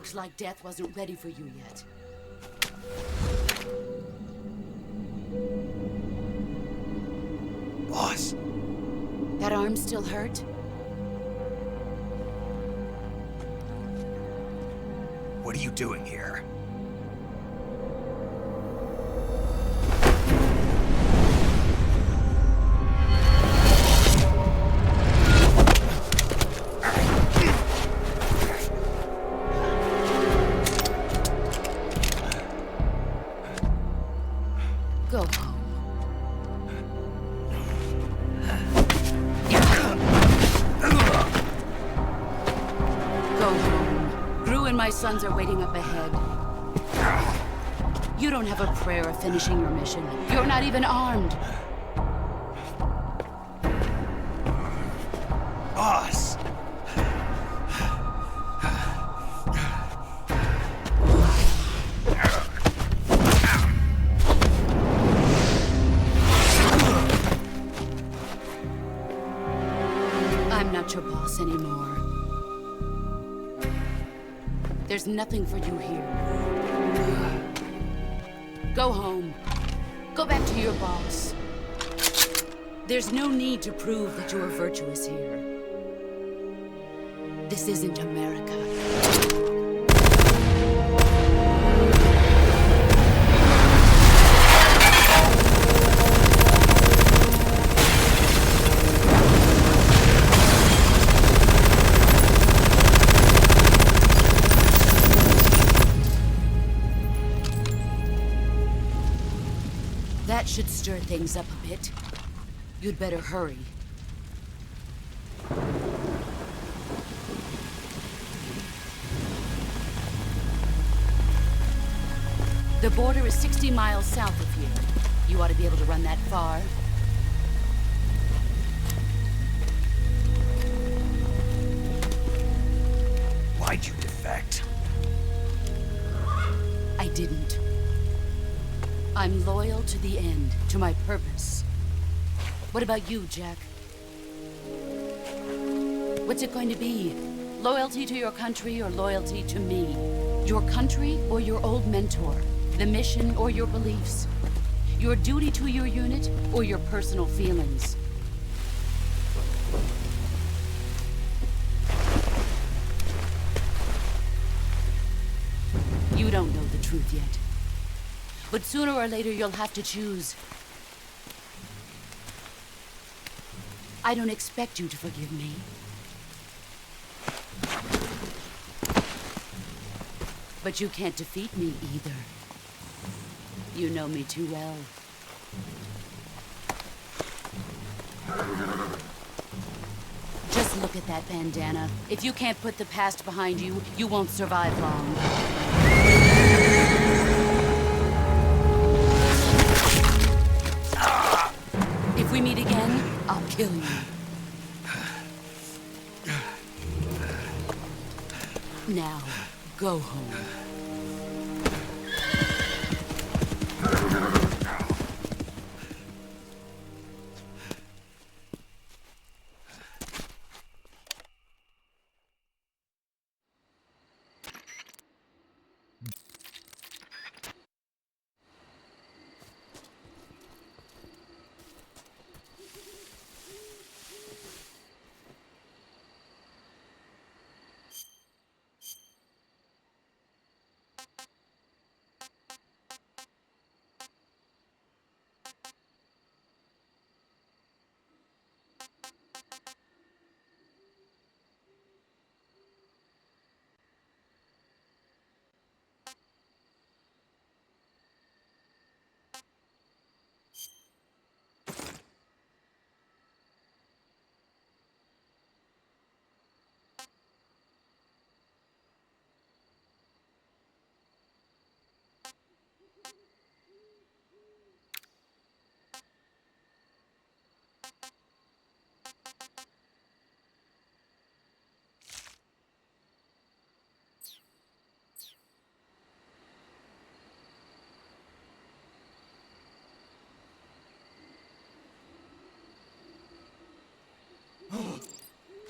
Looks like death wasn't ready for you yet. Boss. That arm still hurt? What are you doing here? Go home. Go home. Gru and my sons are waiting up ahead. You don't have a prayer of finishing your mission. You're not even armed. Boss! I'm not your boss anymore. There's nothing for you here. Go home. Go back to your boss. There's no need to prove that you are virtuous here. This isn't America. That should stir things up a bit. You'd better hurry. The border is 60 miles south of here. You ought to be able to run that far. Why'd you defect? I didn't. I'm loyal to the end, to my purpose. What about you, Jack? What's it going to be? Loyalty to your country or loyalty to me? Your country or your old mentor? The mission or your beliefs? Your duty to your unit or your personal feelings? You don't know the truth yet. But sooner or later, you'll have to choose. I don't expect you to forgive me. But you can't defeat me either. You know me too well. Just look at that bandana. If you can't put the past behind you, you won't survive long. If we meet again, I'll kill you. Now, go home.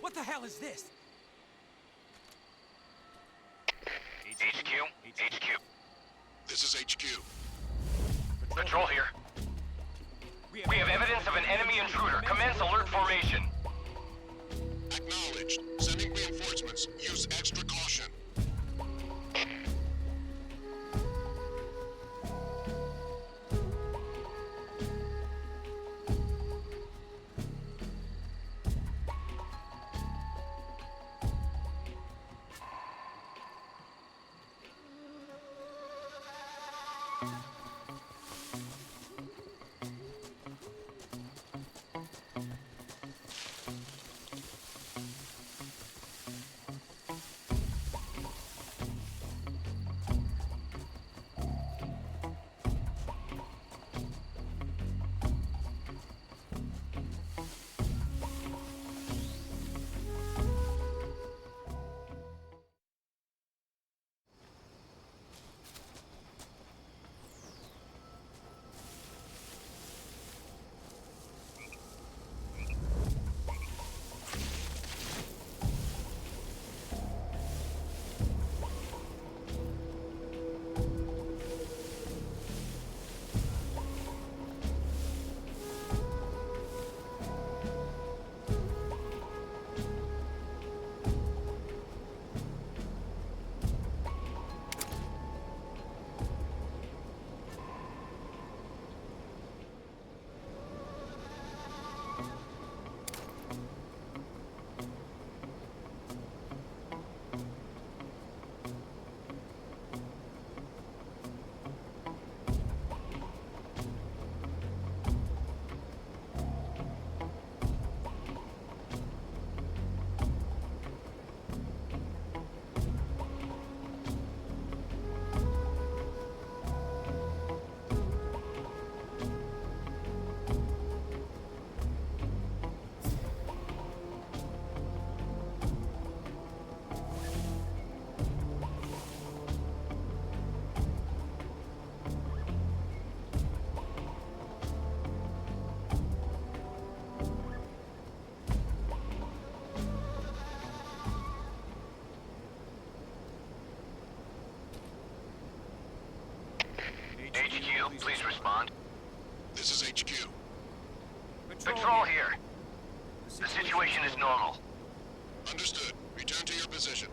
What the hell is this? HQ. This is HQ. Patrol here. We have evidence of an enemy intruder. Commence alert formation. Acknowledged. Sending reinforcements. Use extra caution. HQ, please respond. This is HQ. Patrol here. The situation is normal. Understood. Return to your position.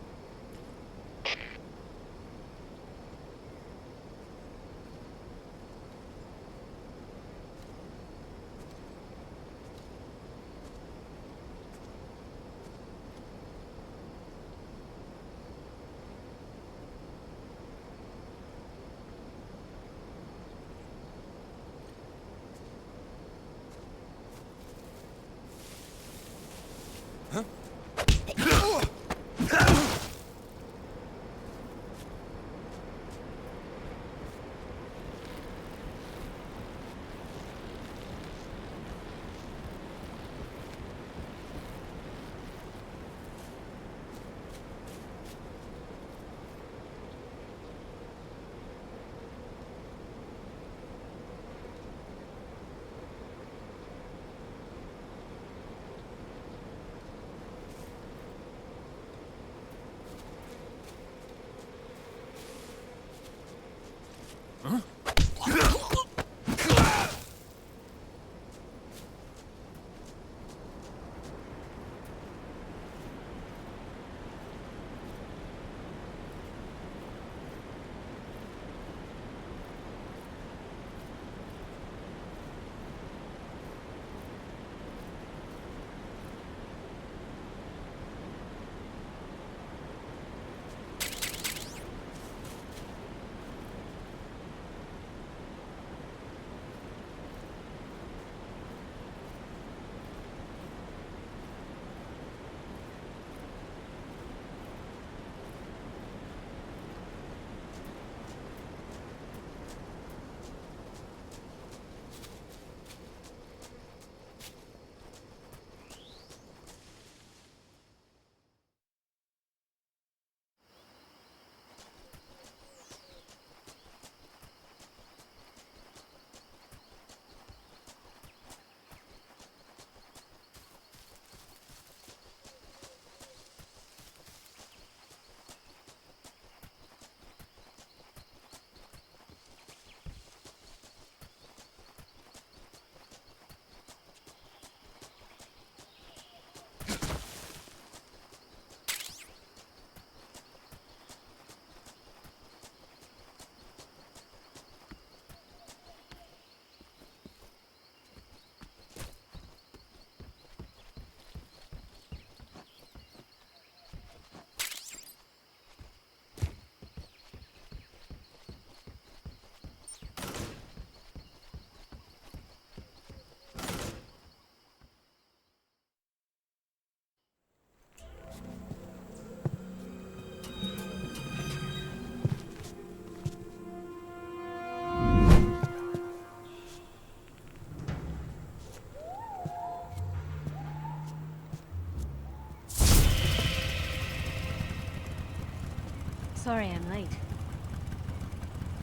Sorry I'm late.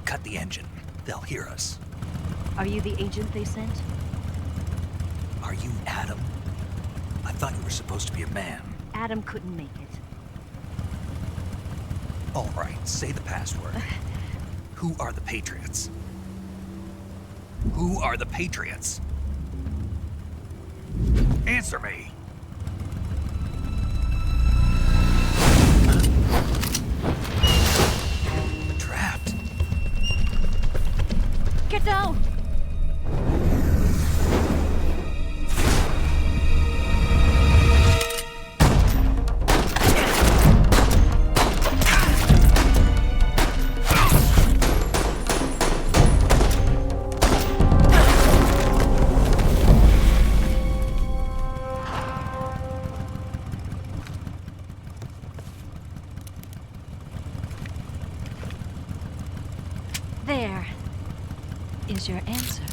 Cut the engine. They'll hear us. Are you the agent they sent? Are you Adam? I thought you were supposed to be a man. Adam couldn't make it. All right, say the password. Who are the Patriots? Who are the Patriots? Answer me! Trapped. Get down! There is your answer.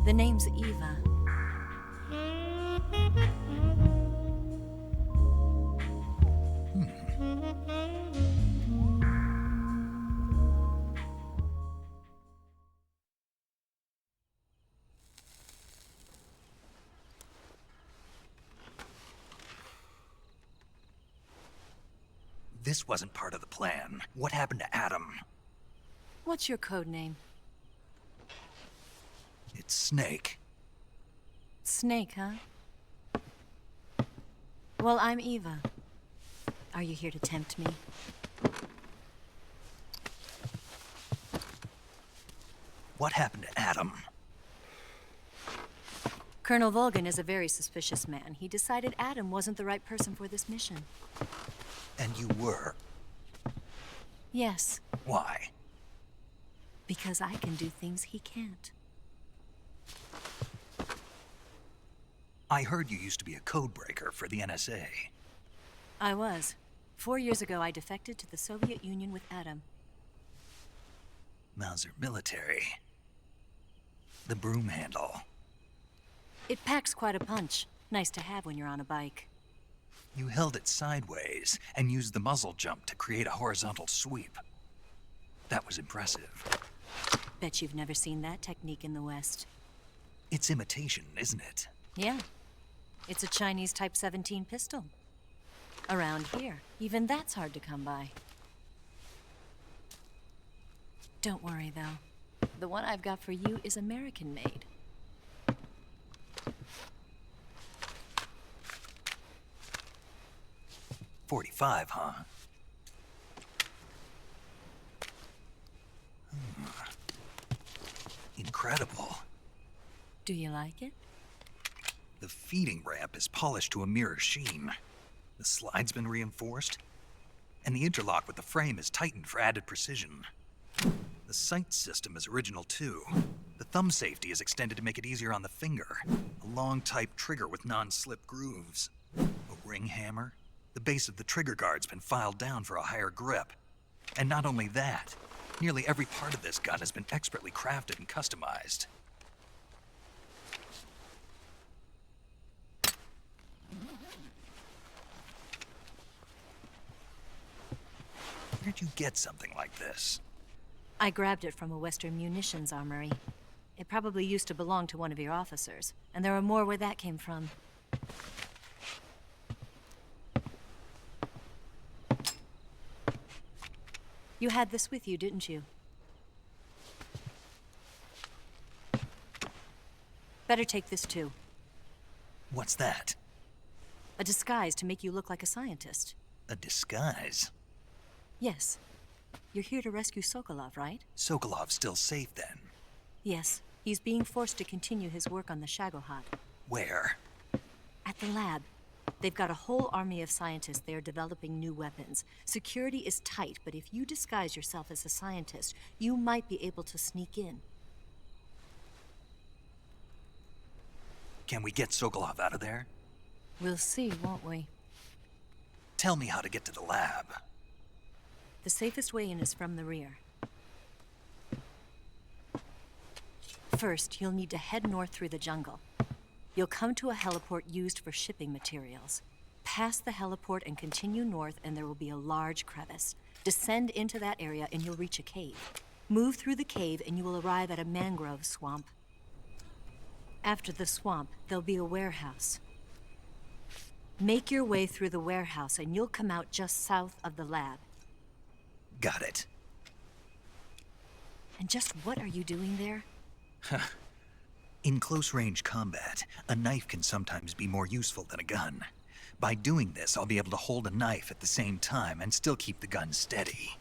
The name's Eva. This wasn't part of the plan. What happened to Adam? What's your code name? It's Snake. Snake, huh? Well, I'm Eva. Are you here to tempt me? What happened to Adam? Colonel Volgan is a very suspicious man. He decided Adam wasn't the right person for this mission. And you were? Yes. Why? Because I can do things he can't. I heard you used to be a codebreaker for the NSA. I was. 4 years ago, I defected to the Soviet Union with Adam. Mauser military. The broom handle. It packs quite a punch. Nice to have when you're on a bike. You held it sideways and used the muzzle jump to create a horizontal sweep. That was impressive. Bet you've never seen that technique in the West. It's imitation, isn't it? Yeah. It's a Chinese Type 17 pistol. Around here, even that's hard to come by. Don't worry, though. The one I've got for you is American-made. .45, huh? Incredible. Do you like it? The feeding ramp is polished to a mirror sheen. The slide's been reinforced, and the interlock with the frame is tightened for added precision. The sight system is original too. The thumb safety is extended to make it easier on the finger. A long type trigger with non-slip grooves. A ring hammer. The base of the trigger guard's been filed down for a higher grip. And not only that, nearly every part of this gun has been expertly crafted and customized. Where'd you get something like this? I grabbed it from a Western munitions armory. It probably used to belong to one of your officers, and there are more where that came from. You had this with you, didn't you? Better take this too. What's that? A disguise to make you look like a scientist. A disguise? Yes. You're here to rescue Sokolov, right? Sokolov's still safe then? Yes. He's being forced to continue his work on the Shagohod. Where? At the lab. They've got a whole army of scientists there developing new weapons. Security is tight, but if you disguise yourself as a scientist, you might be able to sneak in. Can we get Sokolov out of there? We'll see, won't we? Tell me how to get to the lab. The safest way in is from the rear. First, you'll need to head north through the jungle. You'll come to a heliport used for shipping materials. Pass the heliport and continue north, and there will be a large crevice. Descend into that area and you'll reach a cave. Move through the cave and you will arrive at a mangrove swamp. After the swamp, there'll be a warehouse. Make your way through the warehouse and you'll come out just south of the lab. Got it. And just what are you doing there? In close-range combat, a knife can sometimes be more useful than a gun. By doing this, I'll be able to hold a knife at the same time and still keep the gun steady.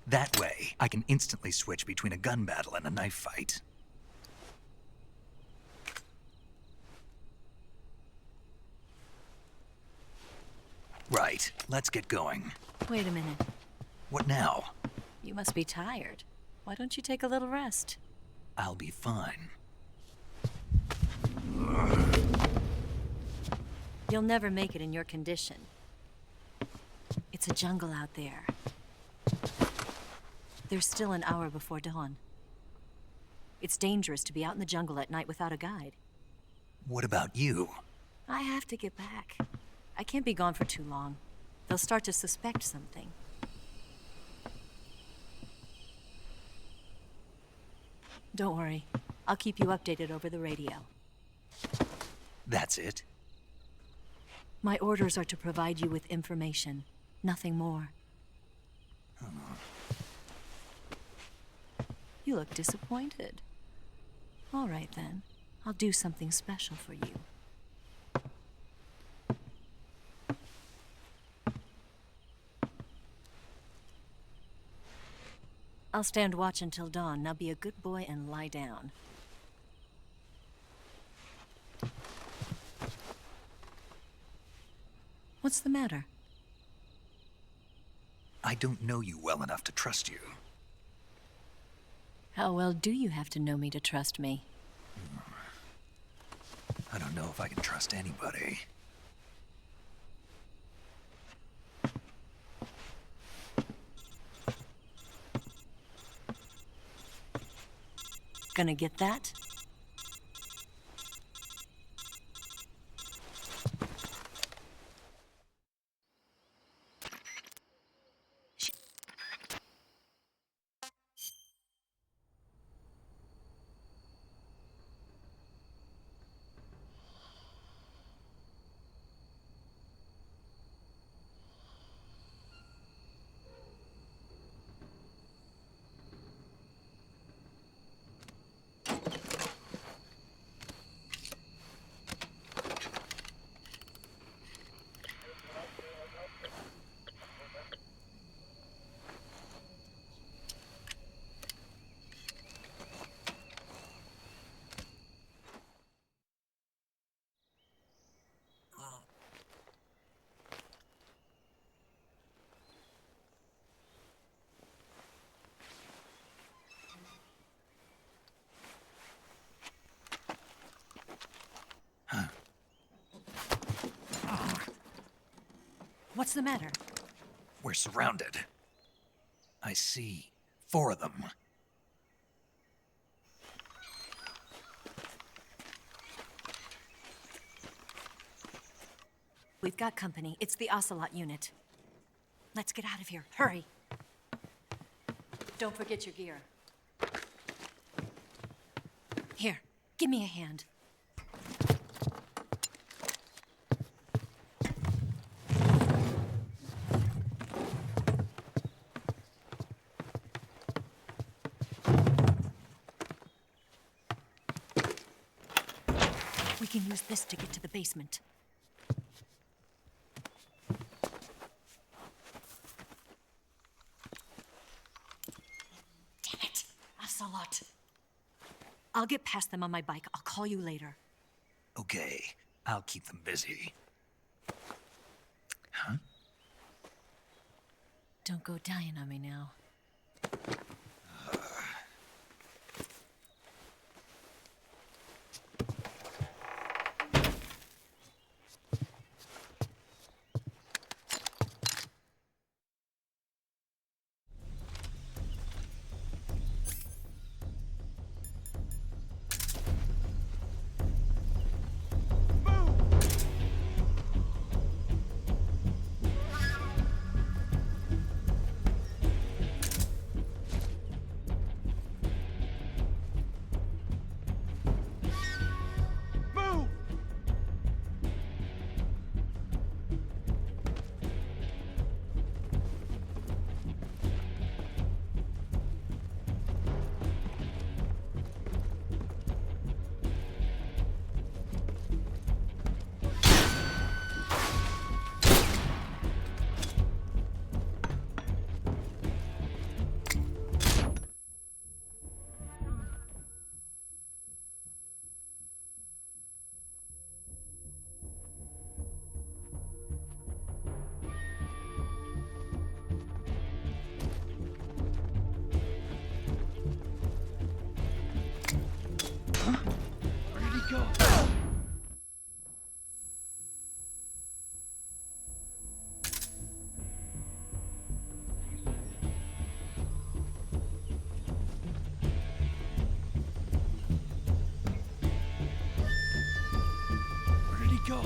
That way, I can instantly switch between a gun battle and a knife fight. Right, let's get going. Wait a minute. What now? You must be tired. Why don't you take a little rest? I'll be fine. You'll never make it in your condition. It's a jungle out there. There's still an hour before dawn. It's dangerous to be out in the jungle at night without a guide. What about you? I have to get back. I can't be gone for too long. They'll start to suspect something. Don't worry. I'll keep you updated over the radio. That's it? My orders are to provide you with information. Nothing more. You look disappointed. All right, then. I'll do something special for you. I'll stand watch until dawn. Now be a good boy and lie down. What's the matter? I don't know you well enough to trust you. How well do you have to know me to trust me? I don't know if I can trust anybody. Gonna get that? What's the matter? We're surrounded. I see 4 of them. We've got company. It's the Ocelot unit. Let's get out of here. Hurry. Don't forget your gear. Here, give me a hand. We can use this to get to the basement. Damn it! Ocelot. I'll get past them on my bike. I'll call you later. Okay, I'll keep them busy. Huh? Don't go dying on me now. Go.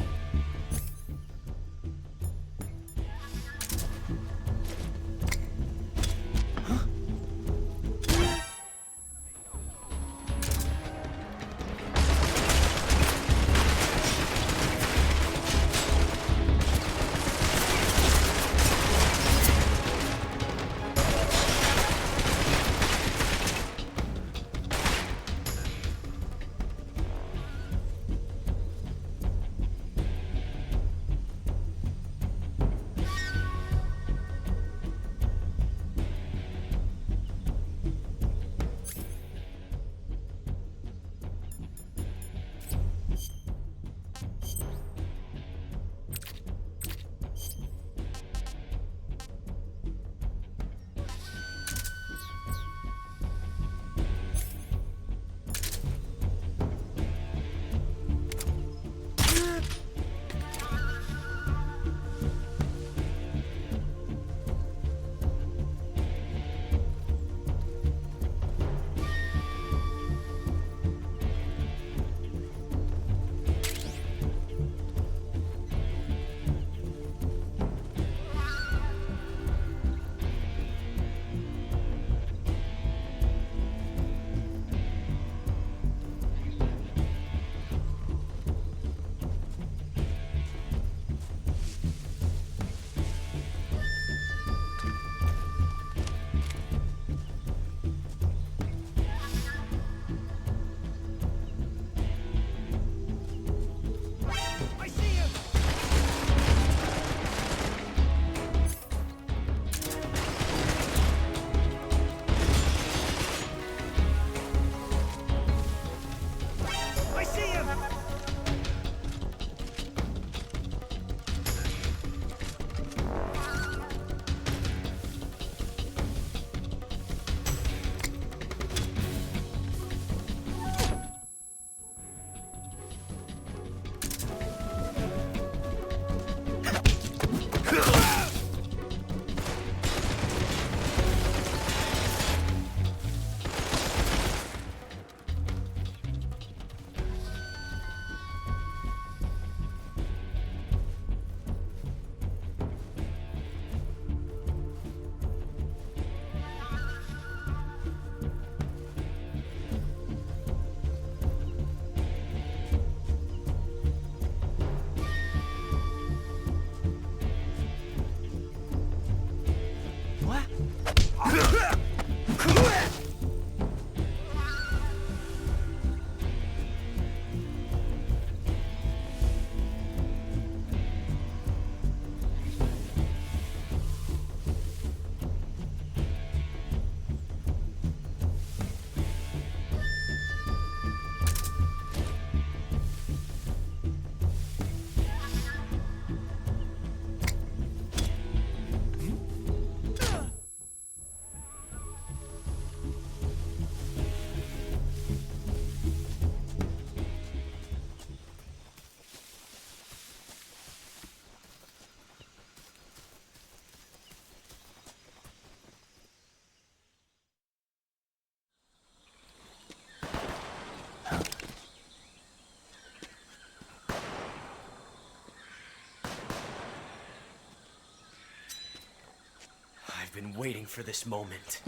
been waiting for this moment.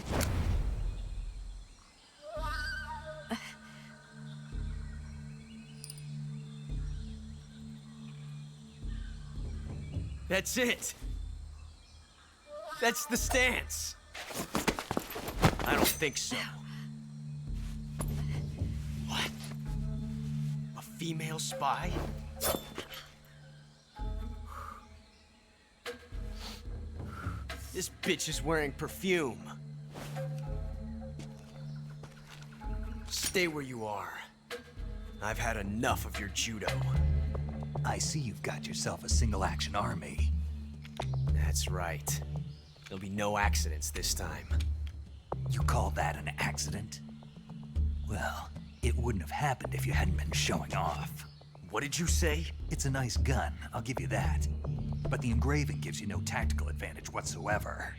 That's it! That's the stance! I don't think so. What? A female spy? This bitch is wearing perfume. Stay where you are. I've had enough of your judo. I see you've got yourself a single-action army. That's right. There'll be no accidents this time. You call that an accident? Well, it wouldn't have happened if you hadn't been showing off. What did you say? It's a nice gun, I'll give you that. But the engraving gives you no tactical advantage whatsoever.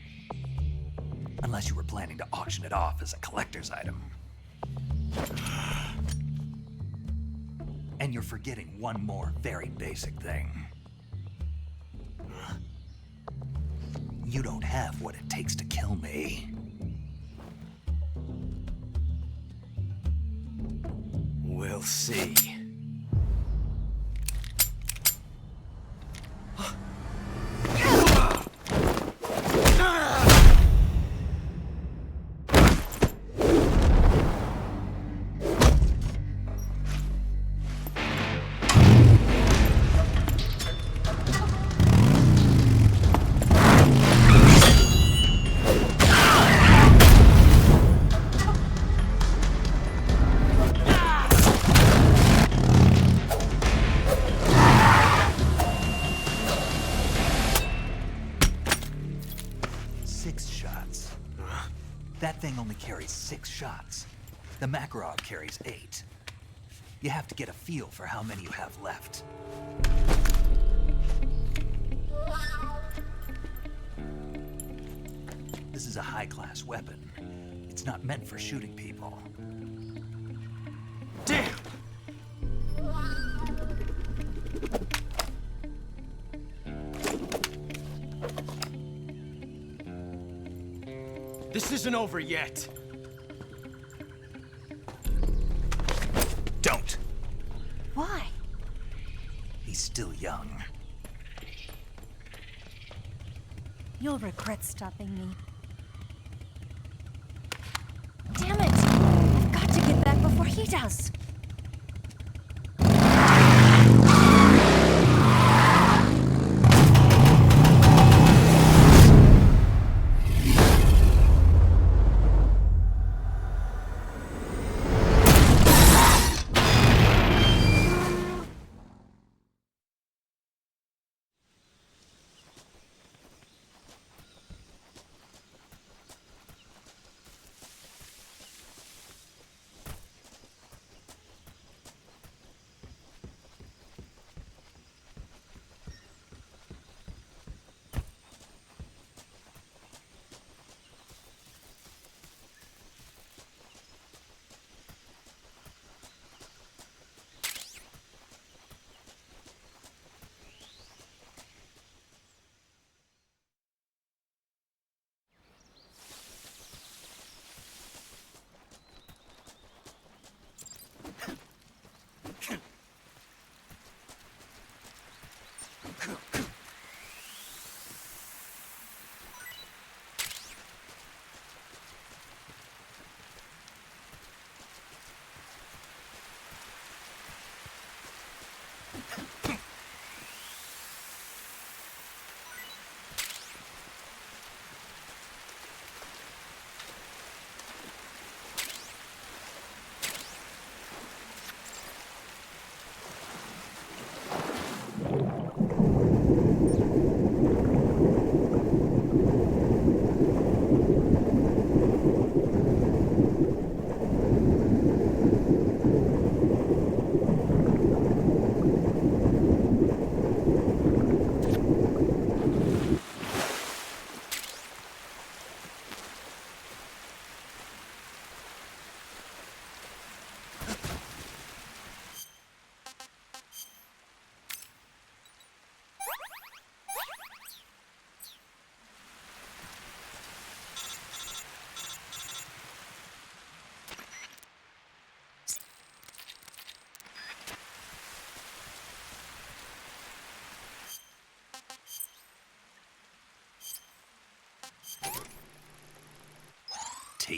Unless you were planning to auction it off as a collector's item. And you're forgetting one more very basic thing. You don't have what it takes to kill me. We'll see. That thing only carries 6 shots. The Makarov carries 8. You have to get a feel for how many you have left. This is a high-class weapon. It's not meant for shooting people. Damn! This isn't over yet. Don't. Why? He's still young. You'll regret stopping me. Damn it! I've got to get back before he does.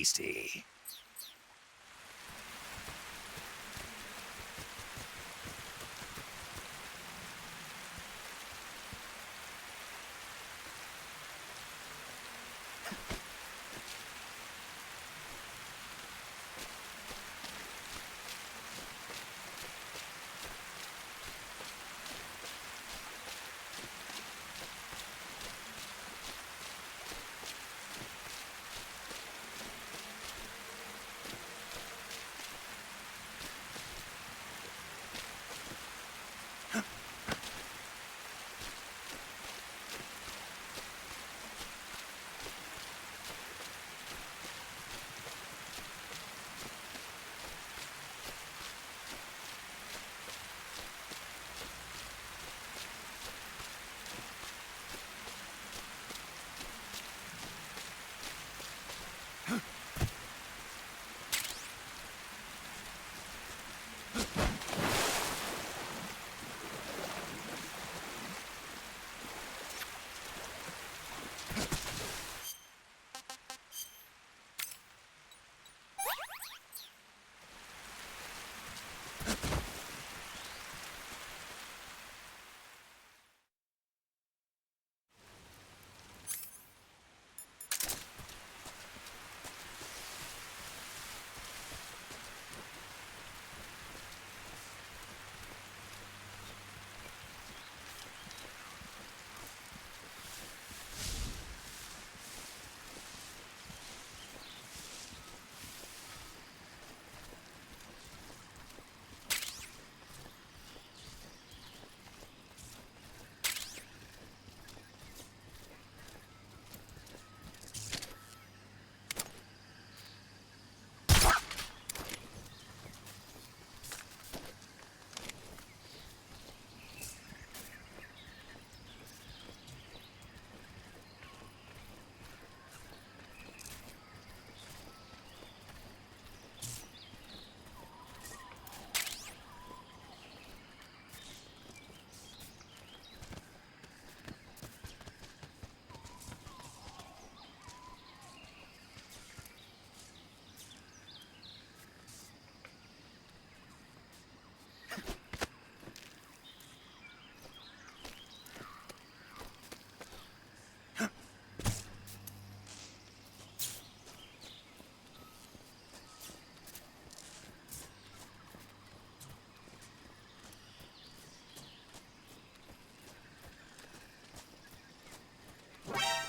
tasty.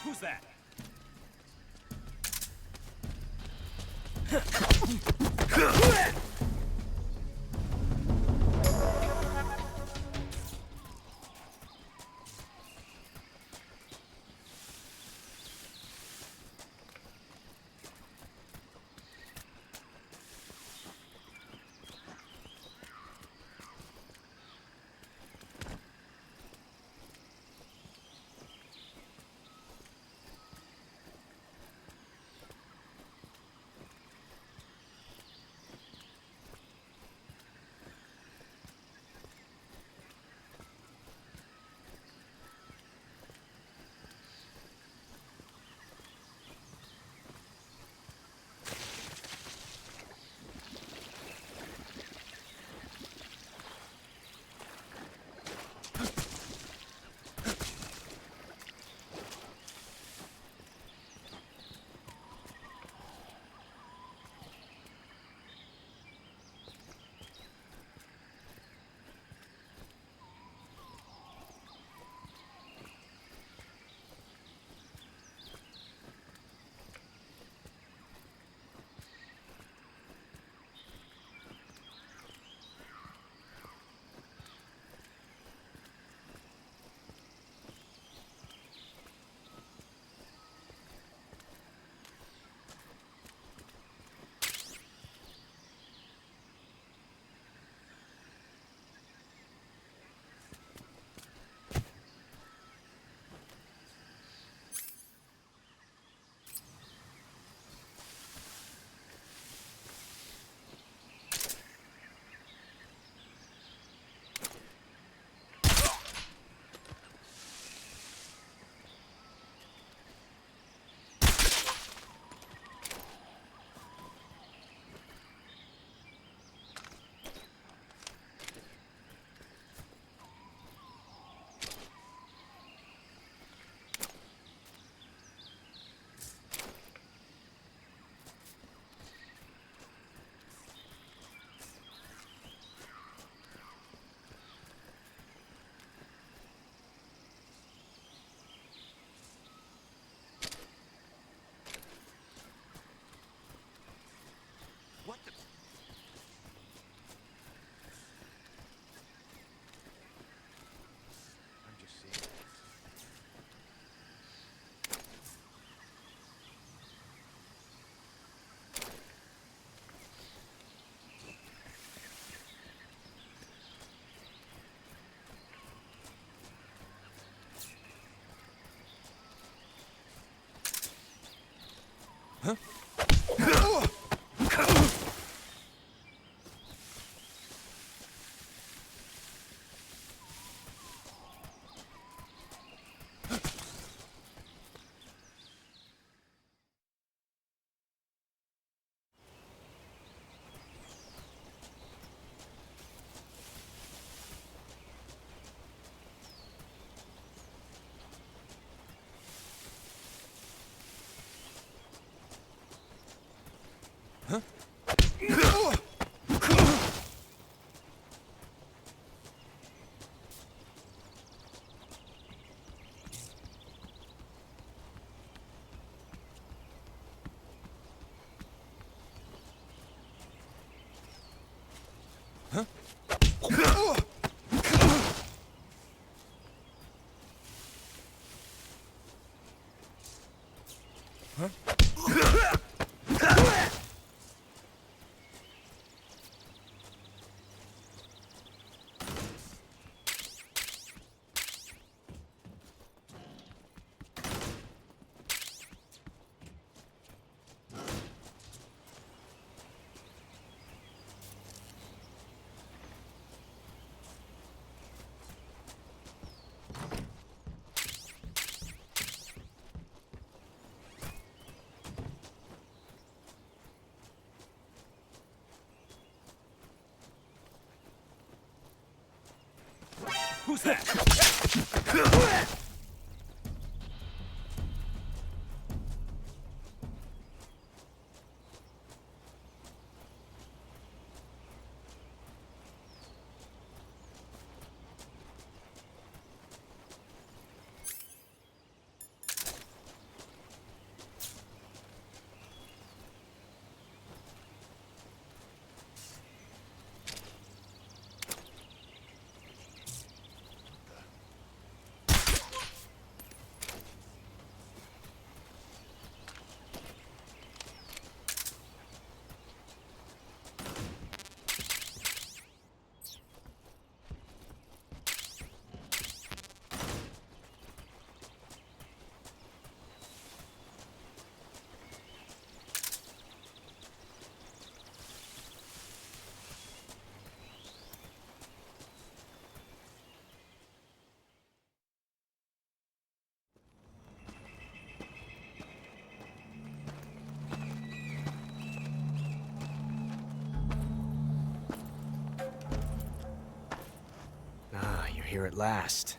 Who's that? Who's that? Here at last.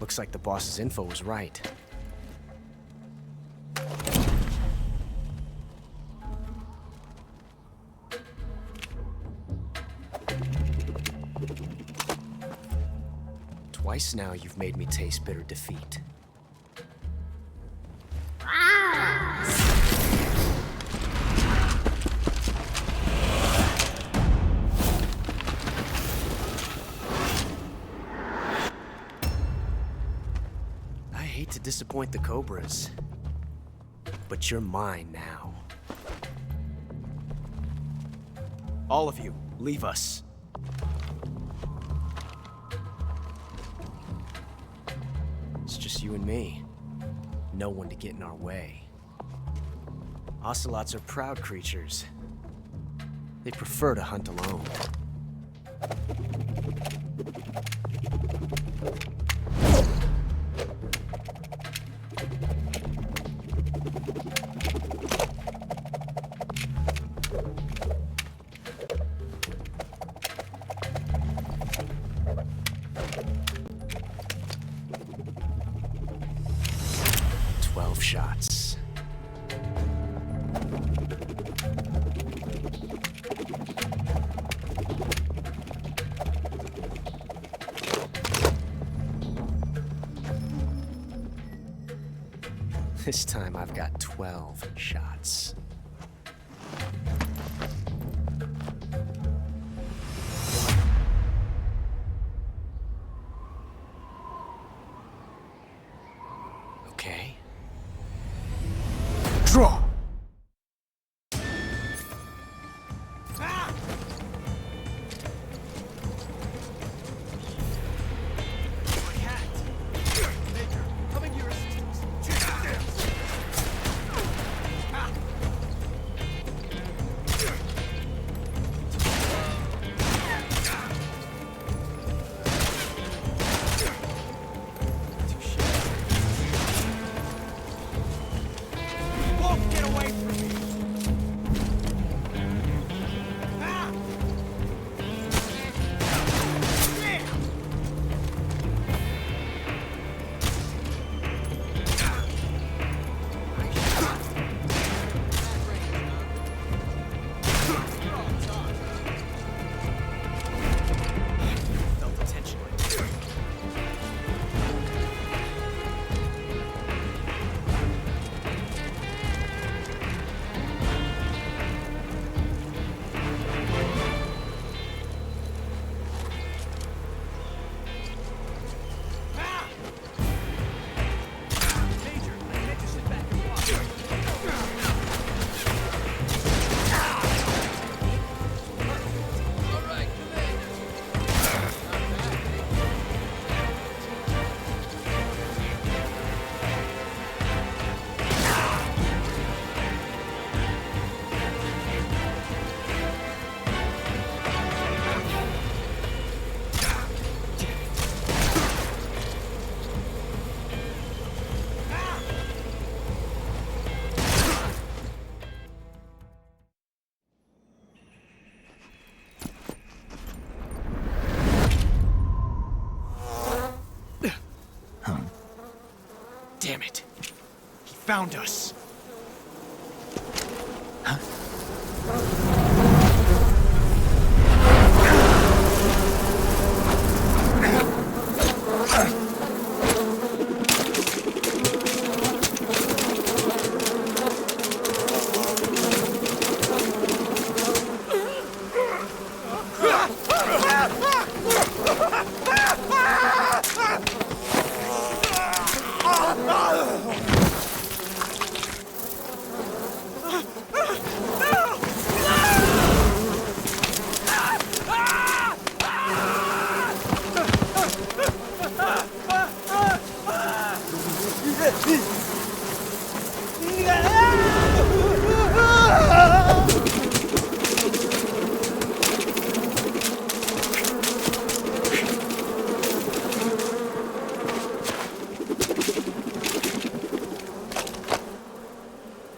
Looks like the boss's info was right. Twice now you've made me taste bitter defeat. To disappoint the Cobras, but you're mine now. All of you, leave us. It's just you and me. No one to get in our way. Ocelots are proud creatures. They prefer to hunt alone. Shots. This time I've got 12 shots. Okay. Draw! found us.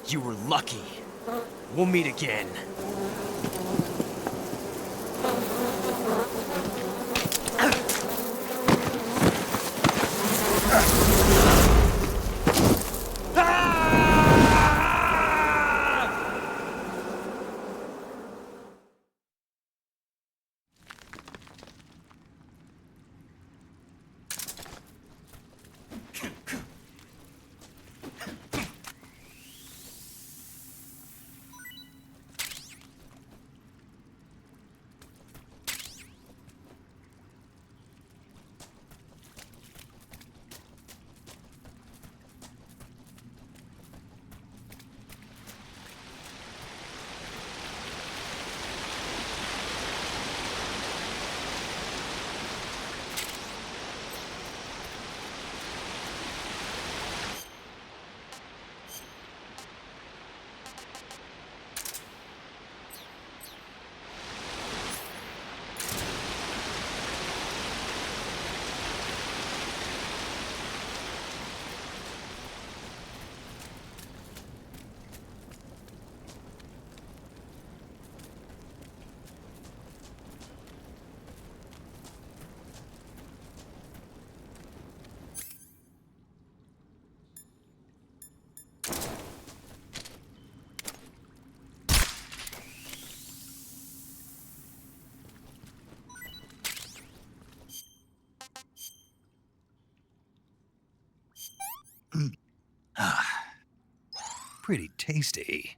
You were lucky. We'll meet again. Pretty tasty.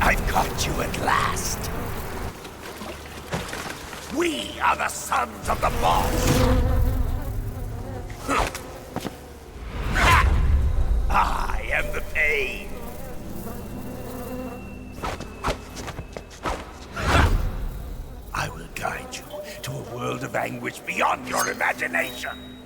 I've caught you at last. We are the sons of the boss! I am the pain! I will guide you to a world of anguish beyond your imagination!